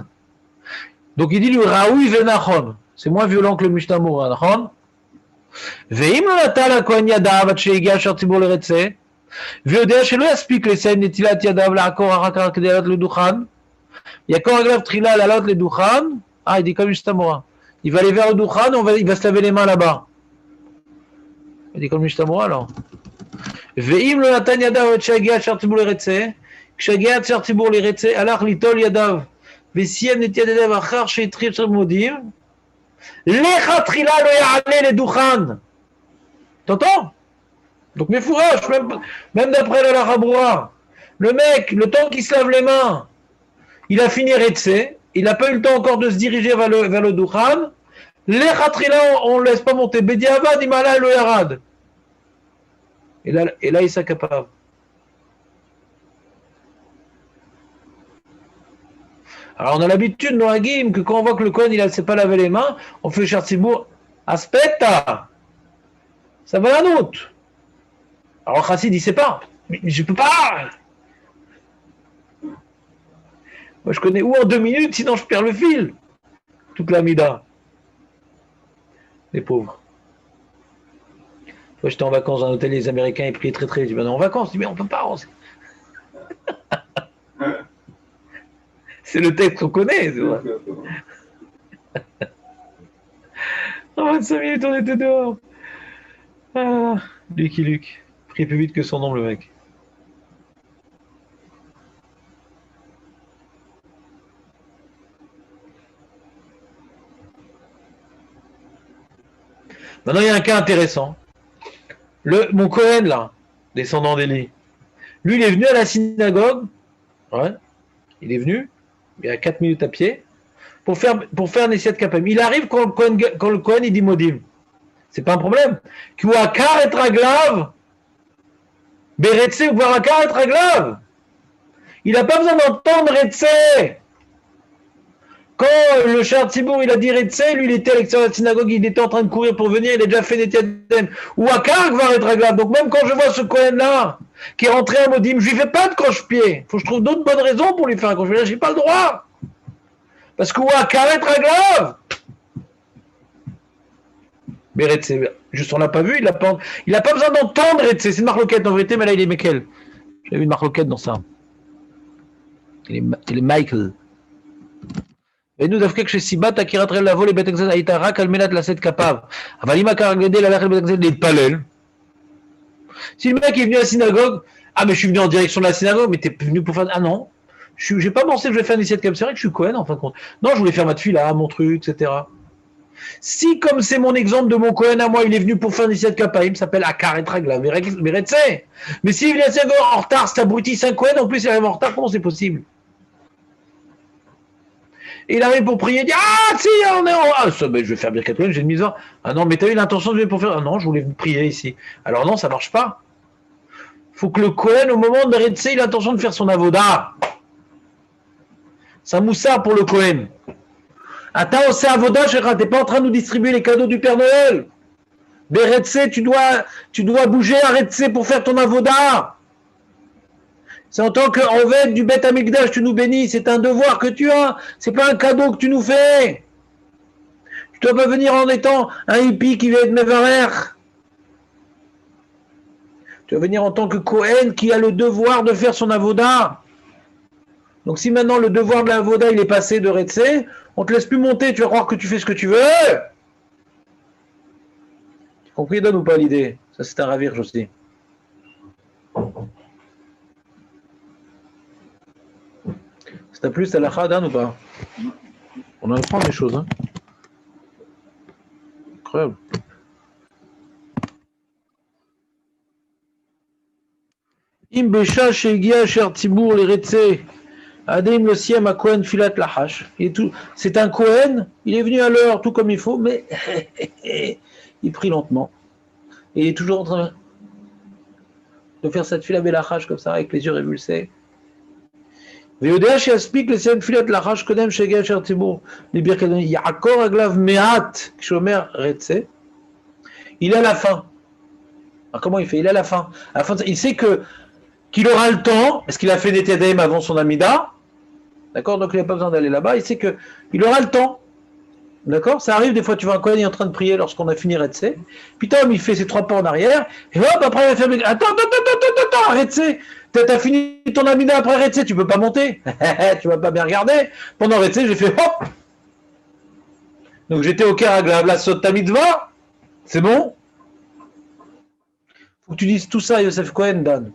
Speaker 1: Donc il dit lui ראוי ונכון. C'est moins violent que le משנה מורה, נכון? ואם לא נטל הכהן ידיו עד שיגיע אשר ציבור לרצה, ויודע שלא יספיק לסיים נטילת ידיו לעקור אחר כך כדי לעלות לדוכן, יעקור רגליו תחילה לעלות לדוכן, il dit comme משנה מורה. Il va aller vers le דוכן, il va se laver les mains là-bas. Il dit comme Mishtamora alors. ואם לא נתן ידיו עד שהגיע אשר ציבור לרצה, כשהגיע אשר ציבור לרצה, הלך ליטול ידיו, וסיים נטיית ידיו אחר שהתחיל של לימודים, לכתחילה לא יעלה לדוכן. T'entends? Donc Mefourash, même d'après la Lacha Broura, le mec, le temps qu'il se lave les mains, il a fini Retse, il n'a pas eu le temps encore de se diriger vers le Dukhan, les Khatrila, on ne laisse pas monter. Bediavad, Imala, le Yarad. Et là, il s'accapare. Alors, on a l'habitude, dans la Guim, que quand on voit que le Kohen, il ne sait pas laver les mains, on fait Chartibourg, aspetta, ça va la note. Alors, Chassid, il ne sait pas. Mais je ne peux pas. Moi, je connais où en 2 minutes, sinon je perds le fil. Toute la mida. Les pauvres. Moi, j'étais en vacances dans un hôtel, les Américains, ils priaient très très. Je dis, ben, en vacances, je dis, mais on peut pas. C'est le texte qu'on connaît, c'est vrai. En 25 minutes, on était dehors. Ah, Lucky Luke. Prie plus vite que son nom, le mec. Maintenant, il y a un cas intéressant. Mon Cohen, là, descendant d'Élie, lui, il est venu à la synagogue. Ouais, il est venu, il y a 4 minutes à pied, pour faire Nessiat Kapam. Il arrive quand le Cohen, il dit Modim. C'est pas un problème. Kouakar et Traglav, Beretse ou Kouakar et Traglav. Il n'a pas besoin d'entendre Retse. Quand le Shar Tzibour, il a dit Retse, lui, il était à l'extérieur de la synagogue, il était en train de courir pour venir, il a déjà fait des tiadem. Ou Akar va être agréable. Donc même quand je vois ce Cohen-là, qui est rentré à Modim, je lui fais pas de croche-pied. Faut que je trouve d'autres bonnes raisons pour lui faire un croche-pied. Là, j'ai pas le droit. Parce que ou Akar est agréable. Mais Retse, juste on l'a pas vu, il a pas besoin d'entendre Retse. C'est une marloquette en vérité, mais là, il est Mekel. J'ai vu une marloquette dans ça. Il est Michael. ואינו דווקא כשסיבת עקירת רגל לבוא לבית הכנסת הייתה רק על מנת לשאת כפיו. אבל אם עקר רגל ללכת לבית הכנסת להתפלל, si le mec est venu à la synagogue, ah mais je suis venu en direction de la synagogue, mais t'es venu pour faire... Ah non, j'ai pas pensé que je vais faire une initiative comme ça, c'est vrai que je suis Cohen en fin de compte. Non, je voulais faire ma tefila, mon truc, etc. Si comme c'est mon exemple de mon Cohen à moi, il est venu pour faire une initiative kappa, il me s'appelle Akar et Tragla, mais s'il vient à la synagogue en retard, c'est abruti, c'est un Cohen, en plus il arrive en retard, comment c'est possible? Et il arrive pour prier, il dit ah si on est en ça, ben, je vais faire bien 4 j'ai une mise en ah non mais t'as eu l'intention de venir pour faire ah non je voulais prier ici alors non ça marche pas. Faut que le Cohen au moment de Retse il a l'intention de faire son avoda. C'est un moussard pour le Cohen. Attends c'est avoda Shekha, t'es pas en train de nous distribuer les cadeaux du Père Noël. Retse tu dois bouger à Retse pour faire ton avoda. C'est en tant qu'Oved du Beth Amikdash, tu nous bénis, c'est un devoir que tu as, c'est pas un cadeau que tu nous fais. Tu dois pas venir en étant un hippie qui vient être Mevarer. Tu dois venir en tant que Cohen qui a le devoir de faire son avoda. Donc si maintenant le devoir de l'avoda il est passé de Retse, on te laisse plus monter, tu vas croire que tu fais ce que tu veux. Tu as compris, donne ou pas l'idée? Ça c'est un ravir aussi. T'as plus à la Khadan ou pas? On en apprend des choses, hein. Incroyable. Im Besha Shegia Sher Tibour les Retse. Adim le Siem à Cohen Filat Lahash. C'est un Cohen, il est venu à l'heure tout comme il faut, mais il prie lentement. Et il est toujours en train de faire cette fila Belachash comme ça, avec les yeux révulsés. ויודע שיספיק לסיים תפילת לחש קודם שהגיע אשר ציבור לביר קדמי, יעקור רגליו מעט כשאומר רצה, il est à la fin. Alors comment il fait? Il est à la fin. À la fin, il sait qu'il aura le temps, parce qu'il a fait des TDM avant son Amida, d'accord, donc il n'a pas besoin d'aller là-bas, il sait qu'il aura le temps. D'accord? Ça arrive, des fois, tu vois un Cohen, il est en train de prier lorsqu'on a fini Retse. Puis Tom, il fait ses 3 pas en arrière, et hop, après, il va faire... Attends, Retse! T'as fini ton Amida après Retse, tu peux pas monter. Tu vas pas bien regarder. Pendant Retse, j'ai fait hop! Donc j'étais au Karaglav, la Sot Mitzvah. C'est bon? Faut que tu dises tout ça à Yosef Cohen, Dan. Tu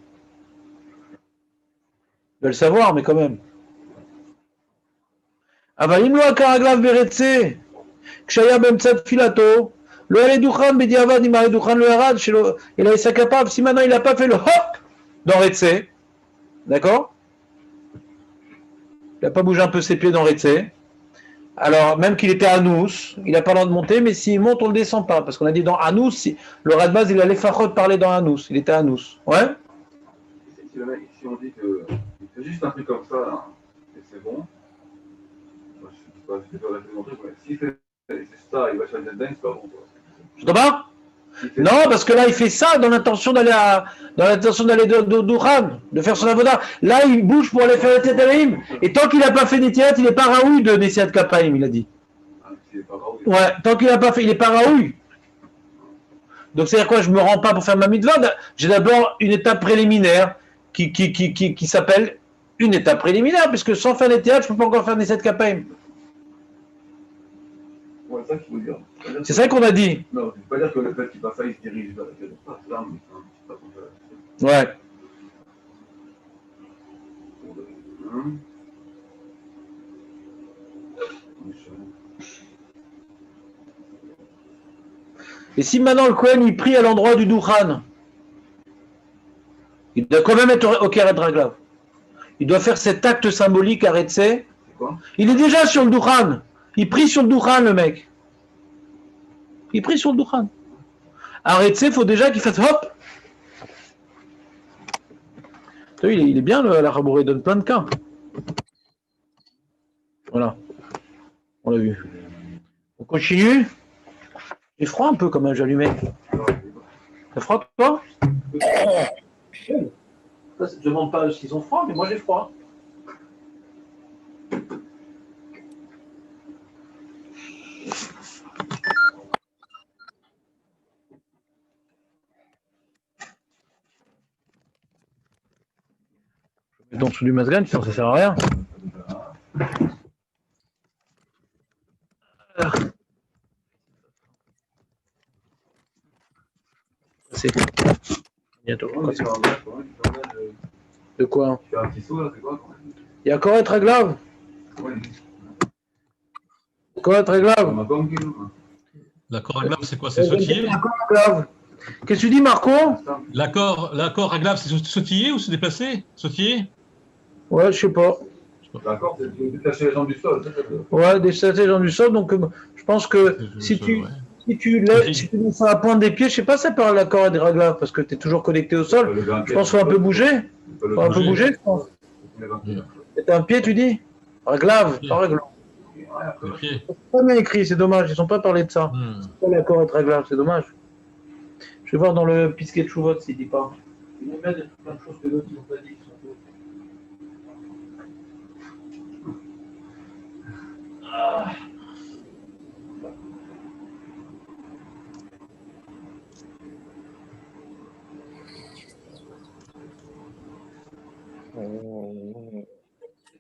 Speaker 1: dois le savoir, mais quand même. אבל אם לא עקר רגליו ברצה, כשהיה באמצע תפילתו, לא היה לדוכן בדיעבד, אם הדוכן לא ירד, אלא יישא כפיו, si maintenant il n'a pas fait le hop dans Retsé, d'accord? Il n'a pas bougé un peu ses pieds dans Retsé. Alors, même qu'il était à Anous, il n'a pas le droit de monter, mais s'il monte, on ne le descend pas. Parce qu'on a dit dans Anous, le Radbaz, il allait Fachot parler dans Anous. Il était à Anous. Ouais?
Speaker 3: Si, le mec, si on dit qu'il fait juste un truc comme ça, hein, et c'est bon, moi, je sais pas mon truc, mais s'il fait ça, il va chez le Zedden, c'est pas bon.
Speaker 1: Je t'en parle? Non, parce que là, il fait ça dans l'intention d'aller de Douran, de faire son avoda. Là, il bouge pour aller faire le Tetalaïm. Et tant qu'il n'a pas fait Netiat, il n'est pas Raoui de Nessiat Kapaïm, il a dit.
Speaker 3: Ah, s'il est pas Raoui.
Speaker 1: Ouais, tant qu'il n'a pas fait, il n'est pas Raoui. Donc, c'est-à-dire quoi? Je ne me rends pas pour faire ma mitzvah. J'ai d'abord une étape préliminaire qui s'appelle une étape préliminaire, puisque sans faire Netiat, je ne peux pas encore faire Nessiat Kapaïm.
Speaker 3: Ouais, c'est ça qu'il faut dire.
Speaker 1: C'est ça qu'on a dit.
Speaker 3: Non, je ne veux pas dire que le fait qu'il fasse ça, il se dirige vers la Kedusha. C'est là, mais c'est pas comme ça.
Speaker 1: Ouais. Et si maintenant le Kohen il prie à l'endroit du Douchan, il doit quand même être au Keret Raglav. Il doit faire cet acte symbolique à Retsé.
Speaker 3: C'est quoi?
Speaker 1: Il est déjà sur le Douchan. Il prie sur le Douchan, le mec. Il prie sur le Douchan. À Retsé, il faut déjà qu'il fasse hop. Tu vois, il est bien, la Rabouré, il donne plein de cas. Voilà. On l'a vu. On continue. J'ai froid un peu quand même, j'ai allumé. T'as froid, toi? Je ne demande pas s'ils ont froid, mais moi j'ai froid. Je mets en dessous du masgan, sinon ça sert à rien. C'est bientôt. De quoi?
Speaker 3: Tu fais un petit saut là, c'est quoi?
Speaker 1: Il y a Koret Raglav.
Speaker 3: Ouais,
Speaker 1: Koret Raglav.
Speaker 3: on a pas un kilo.
Speaker 2: L'accord aglav, c'est quoi? C'est sautiller?
Speaker 1: Qu'est-ce que tu dis, Marco?
Speaker 2: L'accord aglav, c'est sautiller ou se déplacer? Sautiller?
Speaker 1: Ouais, je sais pas.
Speaker 3: D'accord, c'est de détacher les jambes du sol.
Speaker 1: Ouais, détacher les jambes du sol. Donc, je pense que si tu mets ça à la pointe des pieds, je sais pas, ça parle l'accord et des raglaves parce que tu es toujours connecté au sol. Je pense qu'il faut un peu bouger. Faut un peu bouger, je pense. C'est un pied, tu dis? Raglav, pas raglav.
Speaker 2: Les pieds.
Speaker 1: C'est pas bien écrit, c'est dommage. Ils n'ont pas parlé de ça. C'est pas l'accord et raglav, c'est dommage. Je vais voir dans le pisquet de Chouvot s'il dit pas. Il y a plein de choses que d'autres n'ont pas dit. Qui sont fausses. Ah.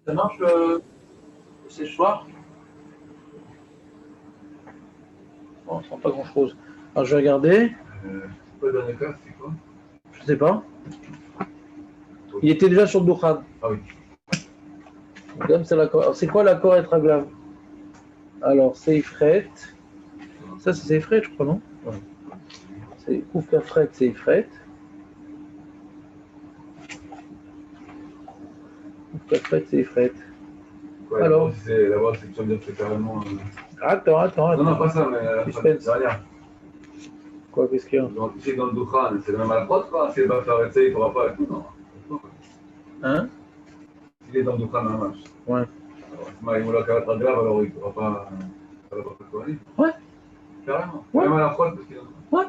Speaker 1: Ça marche le séchoir? Bon, ça sent pas grand chose. Alors je vais regarder.
Speaker 3: Le dernier cas, c'est quoi?
Speaker 1: Je sais pas. Il était déjà sur le Douchan.
Speaker 3: Ah oui.
Speaker 1: C'est quoi l'accord être aglav? Alors c'est Ifret. Ça c'est Ifret, je crois, non? Ouais. C'est Oufkafret, c'est Ifret. Oufkafret, c'est Ifret.
Speaker 3: Ouais,
Speaker 1: alors
Speaker 3: là-bas, c'est que tu vas me dire que c'est carrément.
Speaker 1: Attends.
Speaker 3: Non, pas ça, mais derrière.
Speaker 1: Quoi, qu'est-ce qu'il y a?
Speaker 3: Donc, tu sais, dans le Douchan, c'est le même à la prod, quoi. S'il va faire essayer, il ne pourra pas. Non.
Speaker 1: Hein?
Speaker 3: S'il est dans le Douchan, un match.
Speaker 1: Ouais.
Speaker 3: Alors, il voulait faire grave, alors il ne pourra pas. Ça va pas faire quoi.
Speaker 1: Ouais.
Speaker 3: Carrément.
Speaker 1: Ouais.
Speaker 3: Même à la prod, parce qu'il a.
Speaker 1: Ouais.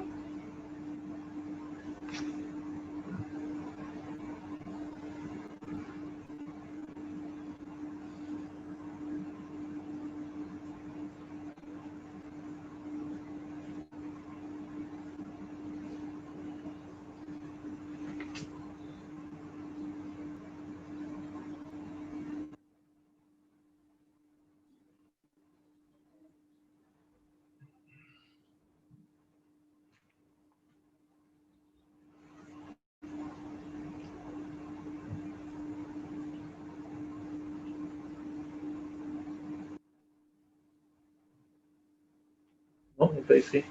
Speaker 1: Non, il n'est pas écrit.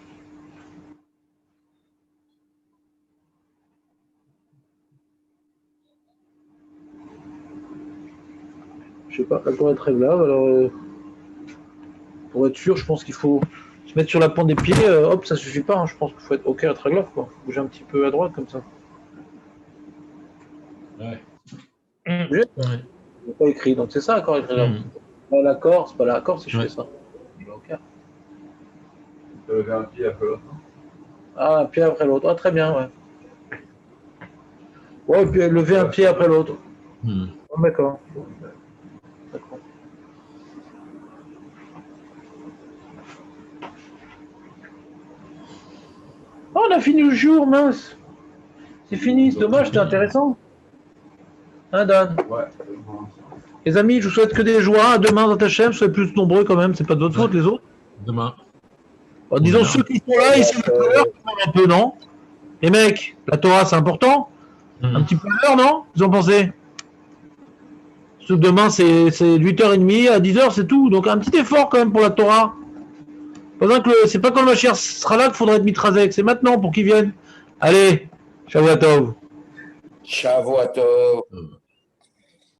Speaker 1: Je sais pas, la Torah est réglable, alors pour être sûr, je pense qu'il faut se mettre sur la pointe des pieds, hop, ça suffit pas, hein. Je pense qu'il faut être OK à réglable, quoi. Faut bouger un petit peu à droite comme ça.
Speaker 2: Ouais.
Speaker 1: Bouger.
Speaker 2: Ouais.
Speaker 1: Il n'est pas écrit, donc c'est ça l'accord réglable.
Speaker 2: Mm.
Speaker 1: Pas l'accord, c'est pas l'accord si je
Speaker 2: Ouais.
Speaker 1: fais ça. OK.
Speaker 3: Tu peux lever un pied après l'autre.
Speaker 1: Ah, un pied après l'autre. Ah, très bien, ouais. Ouais, et puis lever un pied après l'autre.
Speaker 2: Mm.
Speaker 1: Oh, d'accord. D'accord. Oh, on a fini le jour, mince. C'est fini, c'est dommage, c'était intéressant. Hein, Dan?
Speaker 3: Ouais, c'est bon.
Speaker 1: Les amis, je vous souhaite que des joies. À demain dans ta chaîne, soyez plus nombreux quand même, c'est pas de votre faute, les autres.
Speaker 2: Demain.
Speaker 1: Bon, disons
Speaker 2: Bien.
Speaker 1: ceux qui sont là, ils sont à l'heure, un peu, non? Les mecs, la Torah, c'est important? Un
Speaker 2: Mm.
Speaker 1: petit peu à l'heure, non? Vous en pensez? Parce que demain, c'est 8h30, à 10h, c'est tout. Donc un petit effort quand même pour la Torah. C'est pas quand le Mashiach sera là qu'il faudra être mitrazek, c'est maintenant pour qu'il vienne. Allez, Shavuot Tov.
Speaker 4: Shavuot Tov.